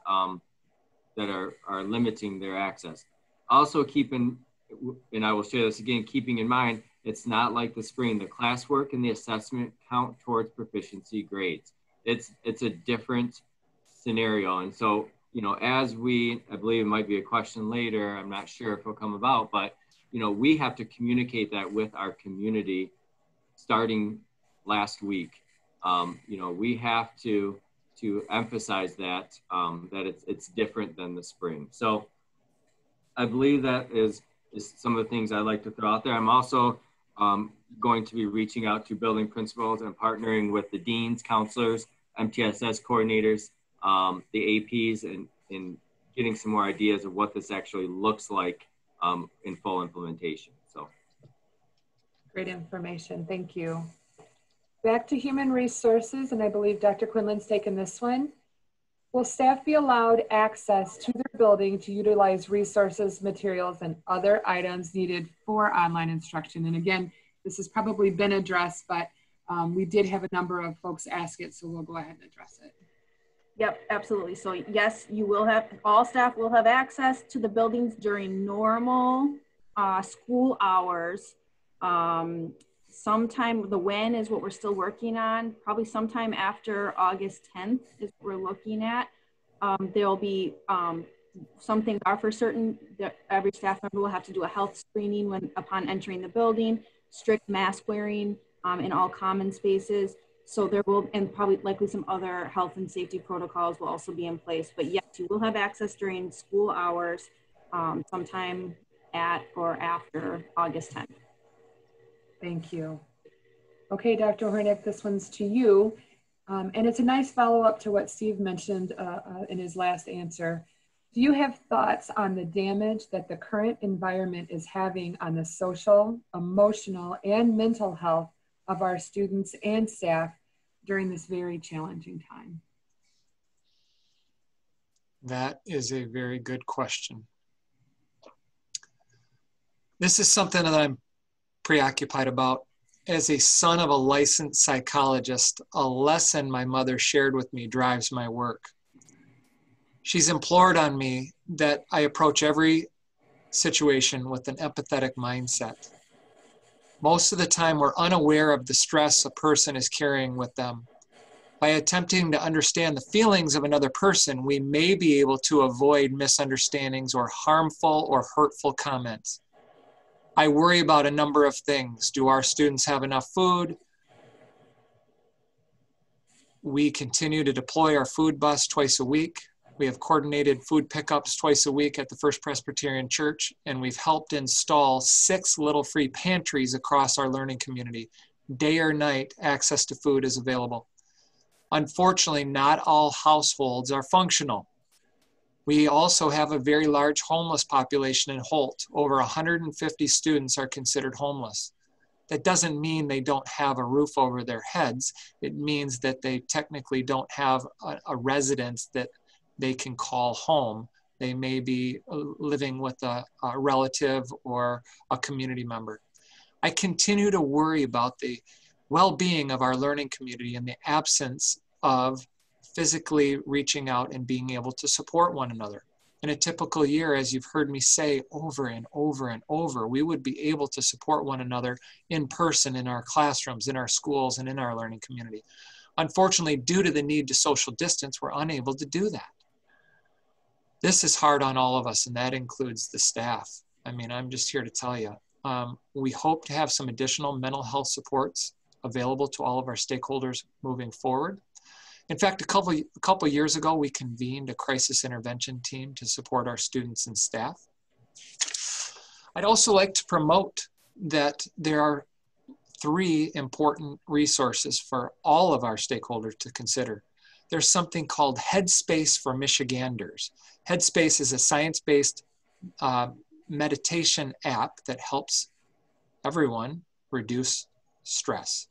that are limiting their access. Also and I will share this again, keeping in mind, it's not like the spring. The classwork and the assessment count towards proficiency grades. It's a different scenario. And so, as I believe it might be a question later, I'm not sure if it'll come about, but, we have to communicate that with our community starting last week. We have to emphasize that, that it's different than the spring. So I believe that is some of the things I'd like to throw out there. I'm also going to be reaching out to building principals and partnering with the deans, counselors, MTSS coordinators, the APs, and getting some more ideas of what this actually looks like in full implementation. So. Great information. Thank you. Back to human resources, and I believe Dr. Quinlan's taken this one. Will staff be allowed access to their building to utilize resources, materials, and other items needed for online instruction? And again, this has probably been addressed, but we did have a number of folks ask it, so we'll go ahead and address it. Yep, absolutely. So yes, you will have, all staff will have access to the buildings during normal school hours. Sometime, the when is what we're still working on, probably sometime after August 10th is what we're looking at. There'll be some things are for certain that every staff member will have to do a health screening when upon entering the building, strict mask wearing in all common spaces. So there will, and probably likely some other health and safety protocols will also be in place. But yes, you will have access during school hours sometime at or after August 10th. Thank you. Okay, Dr. Hornick, this one's to you. And it's a nice follow-up to what Steve mentioned in his last answer. Do you have thoughts on the damage that the current environment is having on the social, emotional, and mental health of our students and staff during this very challenging time? That is a very good question. This is something that I'm preoccupied about. As a son of a licensed psychologist, a lesson my mother shared with me drives my work. She's implored on me that I approach every situation with an empathetic mindset. Most of the time, we're unaware of the stress a person is carrying with them. By attempting to understand the feelings of another person, we may be able to avoid misunderstandings or harmful or hurtful comments. I worry about a number of things. Do our students have enough food? We continue to deploy our food bus twice a week. We have coordinated food pickups twice a week at the First Presbyterian Church, and we've helped install 6 little free pantries across our learning community. Day or night, access to food is available. Unfortunately, not all households are functional. We also have a very large homeless population in Holt. Over 150 students are considered homeless. That doesn't mean they don't have a roof over their heads. It means that they technically don't have a residence that they can call home. They may be living with a relative or a community member. I continue to worry about the well-being of our learning community in the absence of physically reaching out and being able to support one another. In a typical year, as you've heard me say over and over and over, we would be able to support one another in person in our classrooms, in our schools, and in our learning community. Unfortunately, due to the need to social distance, we're unable to do that. This is hard on all of us, and that includes the staff. I mean, I'm just here to tell you, we hope to have some additional mental health supports available to all of our stakeholders moving forward. In fact, a couple years ago, we convened a crisis intervention team to support our students and staff. I'd also like to promote that there are 3 important resources for all of our stakeholders to consider. There's something called Headspace for Michiganders. Headspace is a science-based meditation app that helps everyone reduce stress.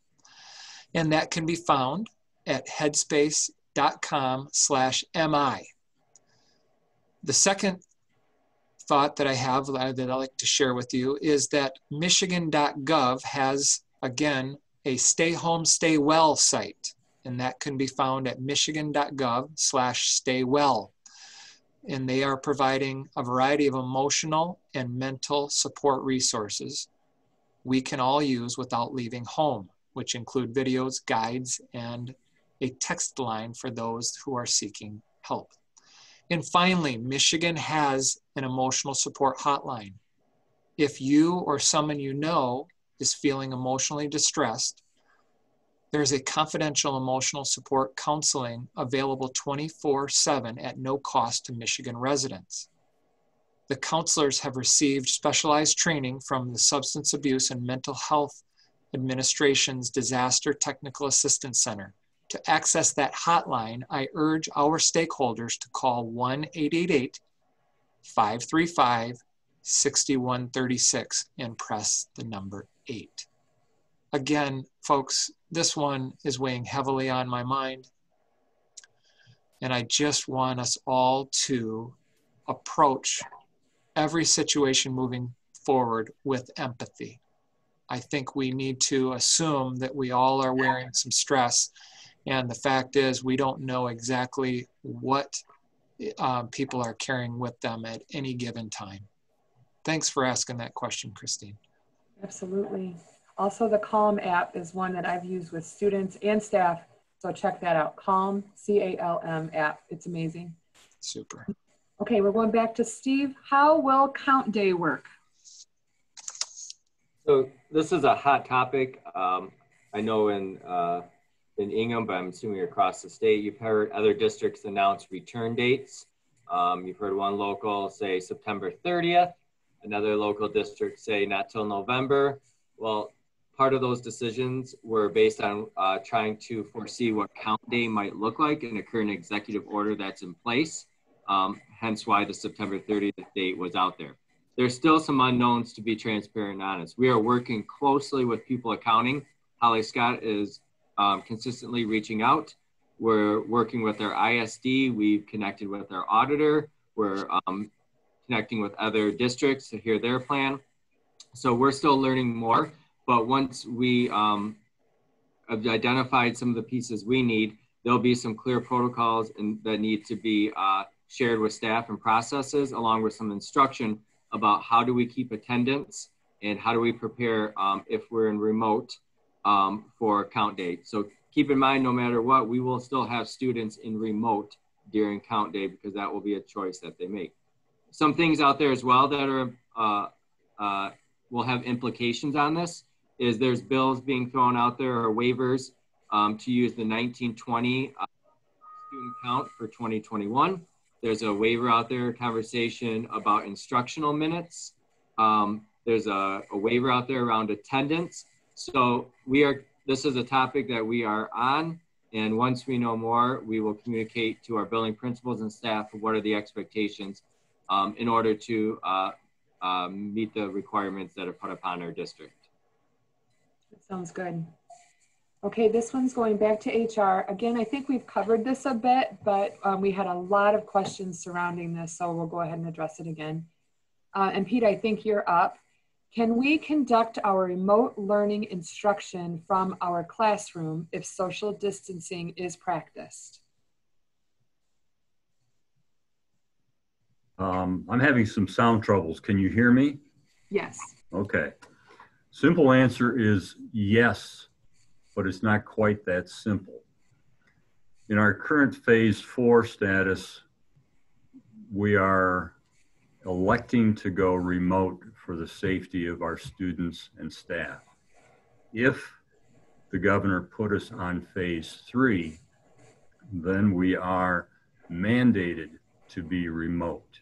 And that can be found at headspace.com/mi. The second thought that I have that I'd like to share with you is that Michigan.gov has, again, a Stay Home, Stay Well site, and that can be found at michigan.gov/staywell. And they are providing a variety of emotional and mental support resources we can all use without leaving home, which include videos, guides, and a text line for those who are seeking help. And finally, Michigan has an emotional support hotline. If you or someone you know is feeling emotionally distressed, there's a confidential emotional support counseling available 24/7 at no cost to Michigan residents. The counselors have received specialized training from the Substance Abuse and Mental Health Administration's Disaster Technical Assistance Center. To access that hotline, I urge our stakeholders to call 1-888-535-6136 and press the number 8. again, folks, this one is weighing heavily on my mind. And I just want us all to approach every situation moving forward with empathy. I think we need to assume that we all are wearing some stress. And the fact is, we don't know exactly what people are carrying with them at any given time. Thanks for asking that question, Christine. Absolutely. Also, the Calm app is one that I've used with students and staff. So check that out. Calm, C-A-L-M app. It's amazing. Super. Okay, we're going back to Steve. How will Count Day work? So this is a hot topic. I know in Ingham, but I'm assuming across the state, you've heard other districts announce return dates. You've heard one local say September 30th, another local district say not till November. Well, part of those decisions were based on trying to foresee what count day might look like in a current executive order that's in place. Hence why the September 30th date was out there. There's still some unknowns, to be transparent and honest. We are working closely with People Accounting. Holly Scott is consistently reaching out. We're working with our ISD. We've connected with our auditor. We're connecting with other districts to hear their plan. So we're still learning more. But once we have identified some of the pieces we need, there'll be some clear protocols that need to be shared with staff and processes, along with some instruction about how do we keep attendance and how do we prepare if we're in remote for count day. So keep in mind, no matter what, we will still have students in remote during count day because that will be a choice that they make. Some things out there as well that are will have implications on this is there's bills being thrown out there or waivers to use the 1920 student count for 2021. There's a waiver out there, conversation about instructional minutes. There's a waiver out there around attendance. So this is a topic that we are on. And once we know more, we will communicate to our building principals and staff what are the expectations in order to meet the requirements that are put upon our district. That sounds good. Okay, this one's going back to HR. Again, I think we've covered this a bit, but we had a lot of questions surrounding this, so we'll go ahead and address it again. And Pete, I think you're up. Can we conduct our remote learning instruction from our classroom if social distancing is practiced? I'm having some sound troubles. Can you hear me? Yes. Okay. Simple answer is yes, but it's not quite that simple. In our current phase 4 status, we are electing to go remote for the safety of our students and staff. If the governor put us on phase 3, then we are mandated to be remote.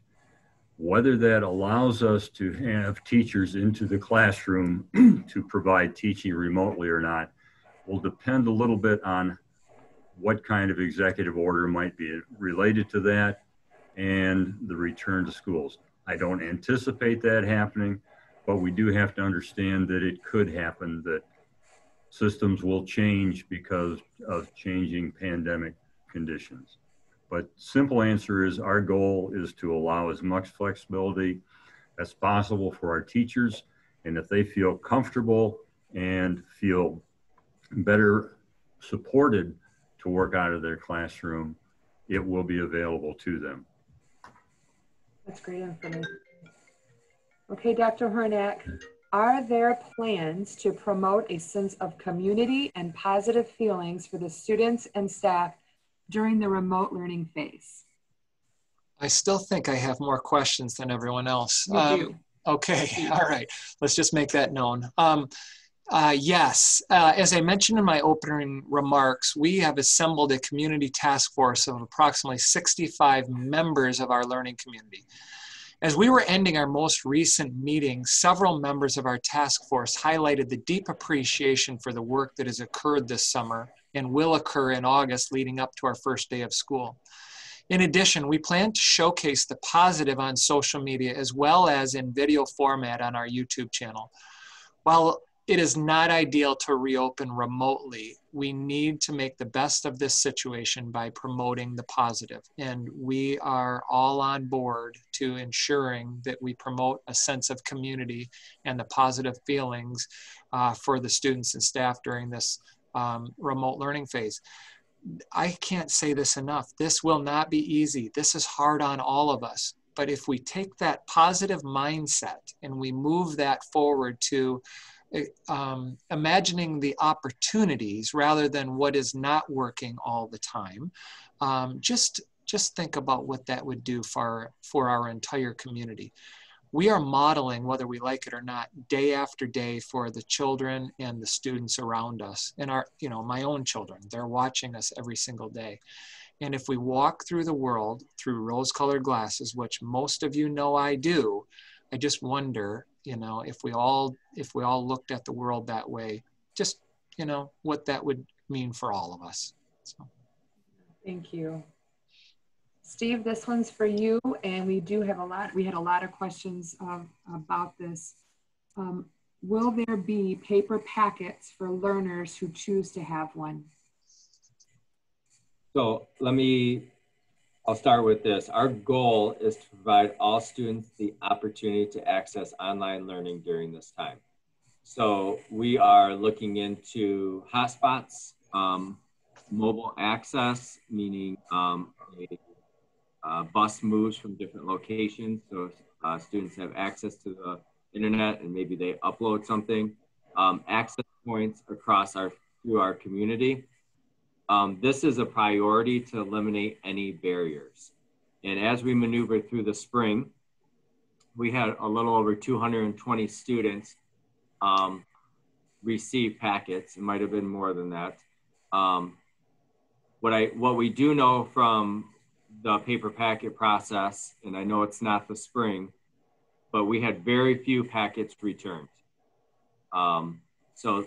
Whether that allows us to have teachers into the classroom to provide teaching remotely or not will depend a little bit on what kind of executive order might be related to that and the return to schools. I don't anticipate that happening, but we do have to understand that it could happen, that systems will change because of changing pandemic conditions. But simple answer is our goal is to allow as much flexibility as possible for our teachers. And if they feel comfortable and feel better supported to work out of their classroom, it will be available to them. That's great information. Okay, Dr. Hornak, are there plans to promote a sense of community and positive feelings for the students and staff during the remote learning phase? I still think I have more questions than everyone else. You do. Okay, all right. Let's just make that known. Yes, as I mentioned in my opening remarks, we have assembled a community task force of approximately 65 members of our learning community. As we were ending our most recent meeting, several members of our task force highlighted the deep appreciation for the work that has occurred this summer and will occur in August leading up to our first day of school. In addition, we plan to showcase the positive on social media as well as in video format on our YouTube channel. While it is not ideal to reopen remotely. We need to make the best of this situation by promoting the positive. And we are all on board to ensuring that we promote a sense of community and the positive feelings for the students and staff during this remote learning phase. I can't say this enough. This will not be easy. This is hard on all of us. But if we take that positive mindset and we move that forward to imagining the opportunities rather than what is not working all the time, just think about what that would do for our entire community. We are modeling, whether we like it or not, day after day for the children and the students around us, and my own children. They're watching us every single day. And if we walk through the world through rose-colored glasses, which most of you know I do, I just wonder, if we all looked at the world that way, just, what that would mean for all of us. So. Thank you. Steve, this one's for you, and we had a lot of questions about this. Will there be paper packets for learners who choose to have one? So I'll start with this. Our goal is to provide all students the opportunity to access online learning during this time. So we are looking into hotspots, mobile access, meaning a bus moves from different locations. So students have access to the internet and maybe they upload something, access points through our community. This is a priority to eliminate any barriers. And as we maneuver through the spring, we had a little over 220 students receive packets. It might have been more than that. What we do know from the paper packet process, and I know it's not the spring, but we had very few packets returned. So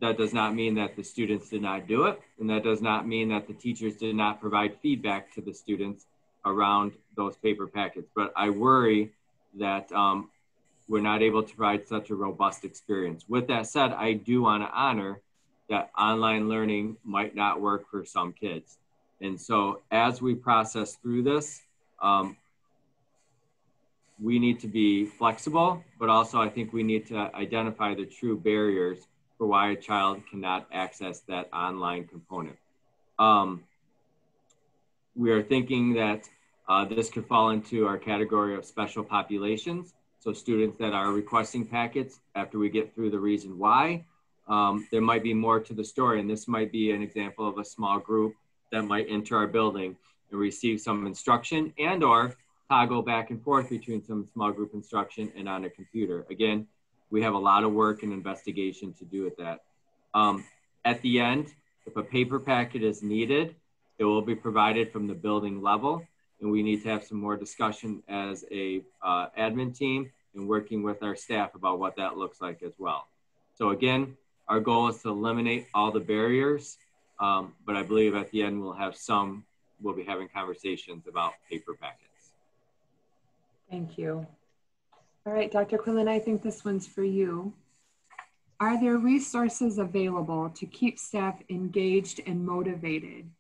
that does not mean that the students did not do it, and that does not mean that the teachers did not provide feedback to the students around those paper packets. But I worry that we're not able to provide such a robust experience. With that said, I do want to honor that online learning might not work for some kids. And so as we process through this, we need to be flexible, but also I think we need to identify the true barriers for why a child cannot access that online component. We are thinking that this could fall into our category of special populations. So students that are requesting packets, after we get through the reason why, there might be more to the story. And this might be an example of a small group that might enter our building and receive some instruction and or toggle back and forth between some small group instruction and on a computer. Again, we have a lot of work and investigation to do with that. At the end, if a paper packet is needed, it will be provided from the building level. And we need to have some more discussion as a admin team and working with our staff about what that looks like as well. So again, our goal is to eliminate all the barriers, but I believe at the end we'll be having conversations about paper packets. Thank you. All right, Dr. Quinlan, I think this one's for you. Are there resources available to keep staff engaged and motivated?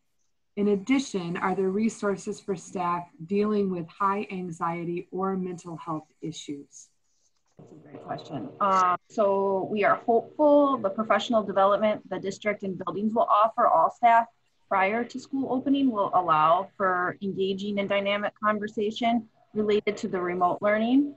In addition, are there resources for staff dealing with high anxiety or mental health issues? That's a great question. So we are hopeful the professional development the district and buildings will offer all staff prior to school opening will allow for engaging and dynamic conversation related to the remote learning.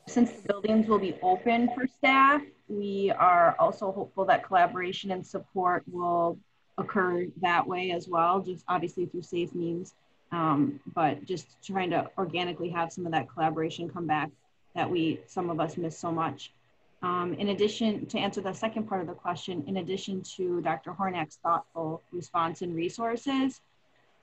Since the buildings will be open for staff, we are also hopeful that collaboration and support will occur that way as well, just obviously through safe means, but just trying to organically have some of that collaboration come back that some of us miss so much. In addition, to answer the second part of the question, in addition to Dr. Hornak's thoughtful response and resources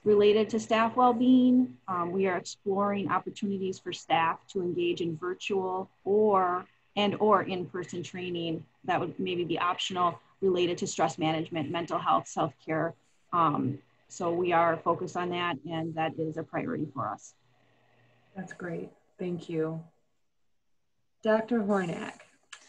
related to staff well-being, we are exploring opportunities for staff to engage in virtual or in-person training that would maybe be optional related to stress management, mental health, self-care. So we are focused on that, and that is a priority for us. That's great. Thank you. Dr. Hornak.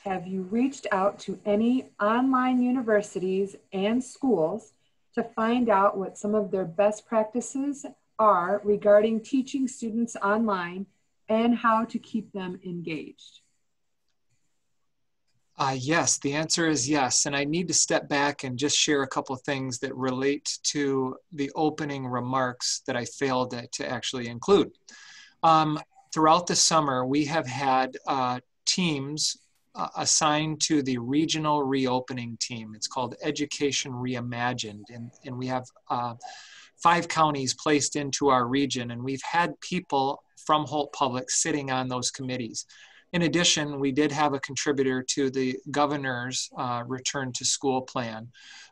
have you reached out to any online universities and schools to find out what some of their best practices are regarding teaching students online and how to keep them engaged? Yes, the answer is yes. And I need to step back and just share a couple of things that relate to the opening remarks that I failed to actually include. Throughout the summer, we have had teams assigned to the regional reopening team. It's called Education Reimagined. And we have 5 counties placed into our region. And we've had people from Holt Public sitting on those committees. In addition, we did have a contributor to the governor's return to school plan.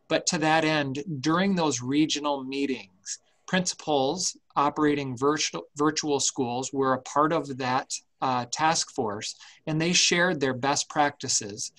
But to that end, during those regional meetings, principals operating virtual schools were a part of that task force, and they shared their best practices.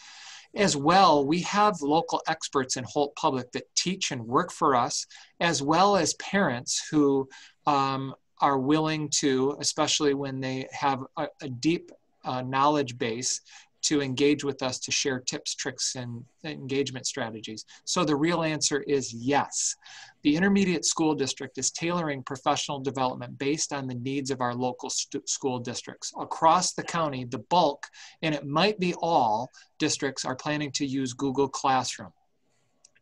As well, we have local experts in Holt Public that teach and work for us, as well as parents who are willing to, especially when they have a deep knowledge base, to engage with us to share tips, tricks, and engagement strategies. So the real answer is yes. The intermediate school district is tailoring professional development based on the needs of our local school districts. Across the county, the bulk, and it might be all, districts are planning to use Google Classroom.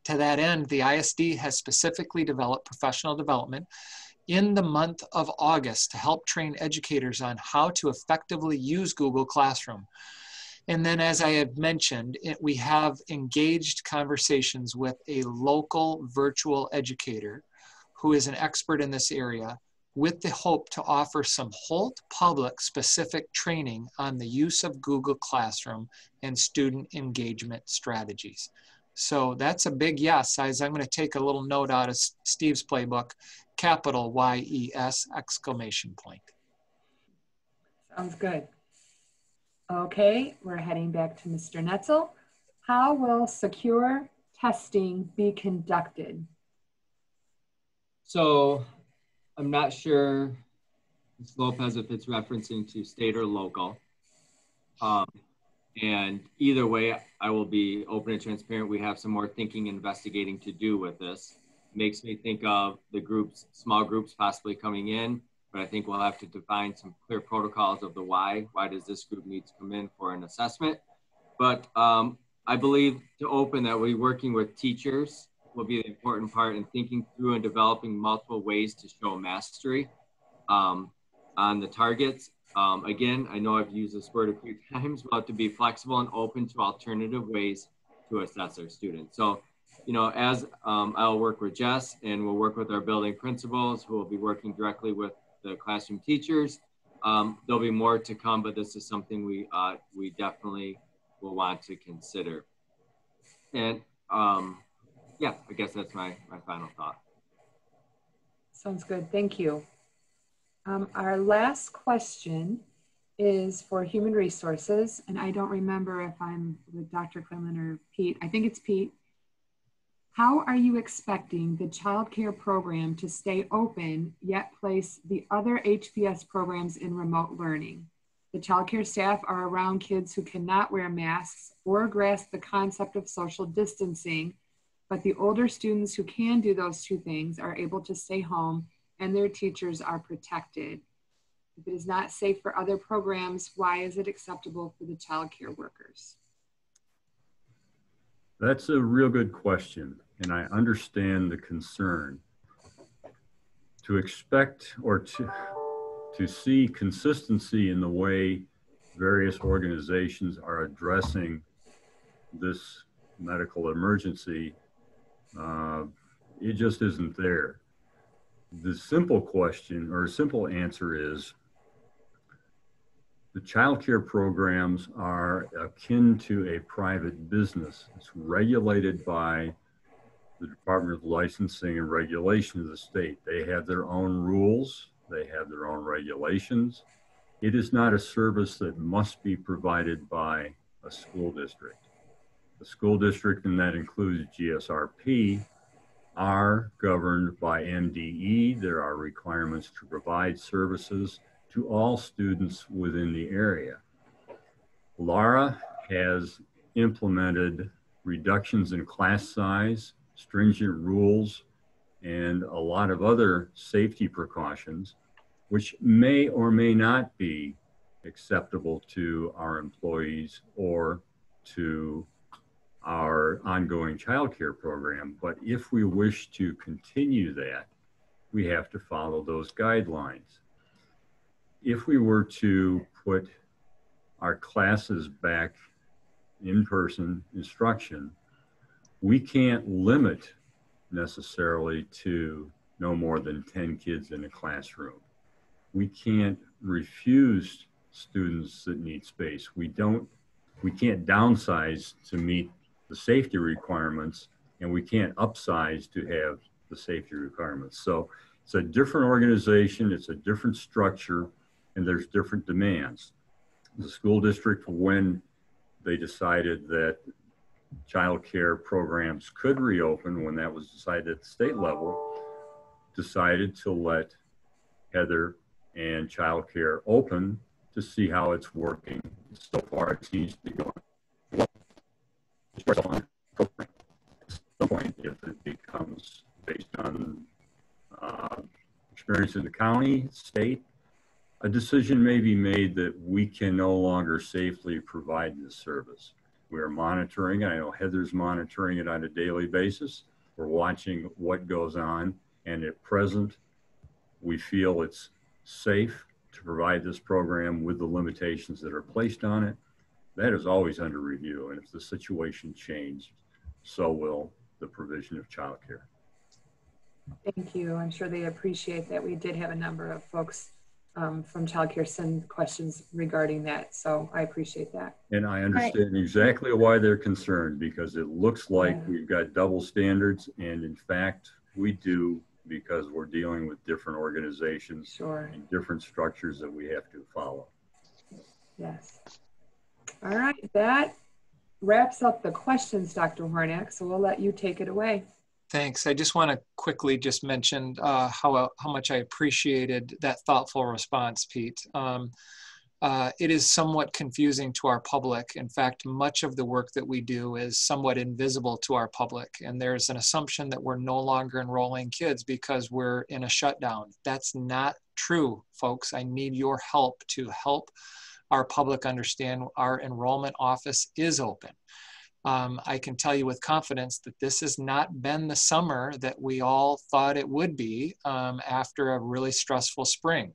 To that end, the ISD has specifically developed professional development in the month of August to help train educators on how to effectively use Google Classroom. And then, as I have mentioned, we have engaged conversations with a local virtual educator who is an expert in this area, with the hope to offer some Holt Public specific training on the use of Google Classroom and student engagement strategies. So that's a big yes. As I'm going to take a little note out of Steve's playbook, capital YES exclamation point. Sounds good. Okay, we're heading back to Mr. Netzel. How will secure testing be conducted? So I'm not sure, Ms. Lopez, if it's referencing to state or local. And either way, I will be open and transparent. We have some more thinking and investigating to do with this. Makes me think of the groups, small groups possibly coming in, but I think we'll have to define some clear protocols of the why. Why does this group need to come in for an assessment? But I believe to open that we working with teachers will be the important part in thinking through and developing multiple ways to show mastery on the targets. Again, I know I've used this word a few times, but to be flexible and open to alternative ways to assess our students. So, you know, as I'll work with Jess and we'll work with our building principals who will be working directly with the classroom teachers. There'll be more to come, but this is something we definitely will want to consider. And yeah, I guess that's my final thought. Sounds good, thank you. Our last question is for Human Resources, and I don't remember if I'm with Dr. Quinlan or Pete. I think it's Pete. How are you expecting the child care program to stay open, yet place the other HPS programs in remote learning? The child care staff are around kids who cannot wear masks or grasp the concept of social distancing, but the older students who can do those two things are able to stay home and their teachers are protected. If it is not safe for other programs, why is it acceptable for the child care workers? That's a real good question, and I understand the concern. To expect or to see consistency in the way various organizations are addressing this medical emergency, it just isn't there. The simple question or simple answer is the child care programs are akin to a private business. It's regulated by the Department of Licensing and Regulation of the state. They have their own rules. They have their own regulations. It is not a service that must be provided by a school district. The school district, and that includes GSRP, are governed by MDE. There are requirements to provide services to all students within the area. Laura has implemented reductions in class size, stringent rules, and a lot of other safety precautions, which may or may not be acceptable to our employees or to our ongoing child care program. But if we wish to continue that, we have to follow those guidelines. If we were to put our classes back in person instruction, we can't limit necessarily to no more than 10 kids in a classroom. We can't refuse students that need space. We can't downsize to meet the safety requirements, and we can't upsize to have the safety requirements. So it's a different organization, it's a different structure, and there's different demands. The school district, when they decided that child care programs could reopen, when that was decided at the state level, decided to let Heather and child care open to see how it's working. So far, it seems to be going well. At some point, if it becomes based on experience in the county, state, a decision may be made that we can no longer safely provide this service. We are monitoring, I know Heather's monitoring it on a daily basis. We're watching what goes on, and at present, we feel it's safe to provide this program with the limitations that are placed on it. That is always under review, and if the situation changed, so will the provision of childcare. Thank you. I'm sure they appreciate that. We did have a number of folks from childcare send questions regarding that, so I appreciate that. And I understand exactly why they're concerned, because it looks like we've got double standards, and in fact, we do, because we're dealing with different organizations and different structures that we have to follow. Yes. All right, that wraps up the questions, Dr. Hornak, so we'll let you take it away. Thanks. I just want to quickly just mention how much I appreciated that thoughtful response, Pete. It is somewhat confusing to our public. In fact, much of the work that we do is somewhat invisible to our public. And there's an assumption that we're no longer enrolling kids because we're in a shutdown. That's not true, folks. I need your help to help our public understand our enrollment office is open. I can tell you with confidence that this has not been the summer that we all thought it would be after a really stressful spring.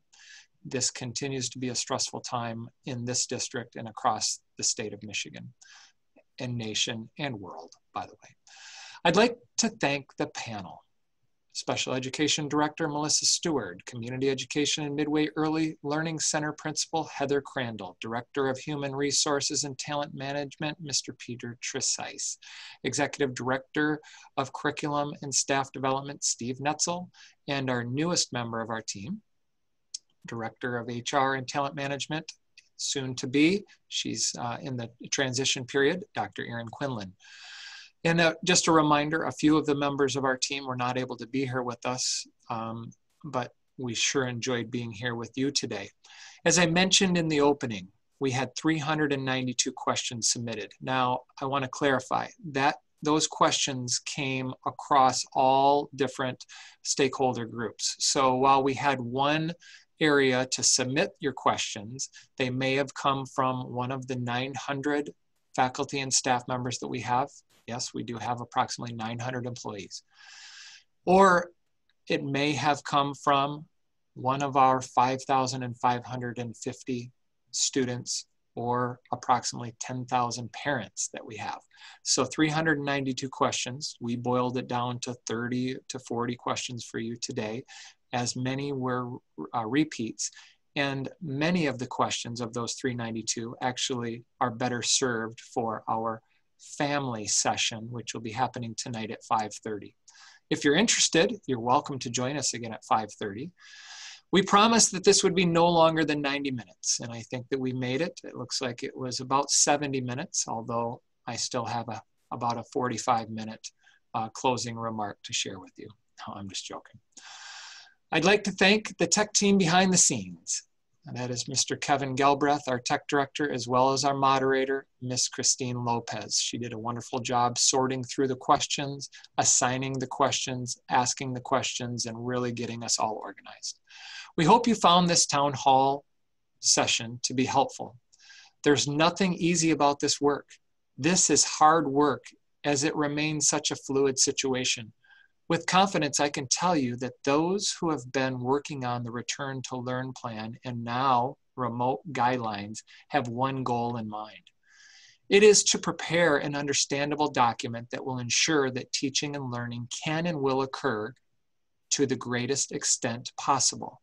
This continues to be a stressful time in this district and across the state of Michigan and nation and world, by the way. I'd like to thank the panel. Special Education Director Melissa Stewart, Community Education and Midway Early Learning Center Principal Heather Crandall, Director of Human Resources and Talent Management Mr. Peter Tresice, Executive Director of Curriculum and Staff Development Steve Netzel, and our newest member of our team, Director of HR and Talent Management, soon to be, she's in the transition period, Dr. Erin Quinlan. And just a reminder, a few of the members of our team were not able to be here with us, but we sure enjoyed being here with you today. As I mentioned in the opening, we had 392 questions submitted. Now, I want to clarify that those questions came across all different stakeholder groups. So while we had one area to submit your questions, they may have come from one of the 900 faculty and staff members that we have. Yes, we do have approximately 900 employees. Or it may have come from one of our 5,550 students or approximately 10,000 parents that we have. So 392 questions. We boiled it down to 30 to 40 questions for you today, as many were repeats. And many of the questions of those 392 actually are better served for our family session, which will be happening tonight at 5:30. If you're interested, you're welcome to join us again at 5:30. We promised that this would be no longer than 90 minutes, and I think that we made it. It looks like it was about 70 minutes, although I still have about a 45-minute closing remark to share with you. No, I'm just joking. I'd like to thank the tech team behind the scenes. And that is Mr. Kevin Gelbreth, our tech director, as well as our moderator, Miss Christine Lopez. She did a wonderful job sorting through the questions, assigning the questions, asking the questions, and really getting us all organized. We hope you found this town hall session to be helpful. There's nothing easy about this work. This is hard work as it remains such a fluid situation. With confidence, I can tell you that those who have been working on the Return to Learn plan and now remote guidelines have one goal in mind. It is to prepare an understandable document that will ensure that teaching and learning can and will occur to the greatest extent possible.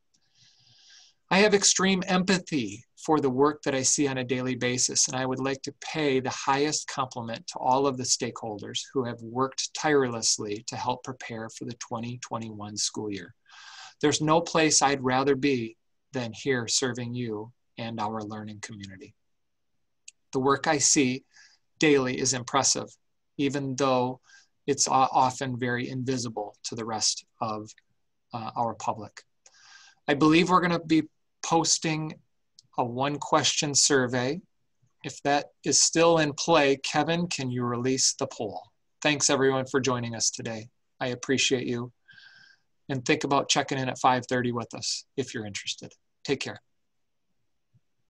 I have extreme empathy for the work that I see on a daily basis, and I would like to pay the highest compliment to all of the stakeholders who have worked tirelessly to help prepare for the 2021 school year. There's no place I'd rather be than here serving you and our learning community. The work I see daily is impressive, even though it's often very invisible to the rest of our public. I believe we're going to be posting a one-question survey. If that is still in play, Kevin, can you release the poll? Thanks everyone for joining us today. I appreciate you. And think about checking in at 5:30 with us if you're interested. Take care.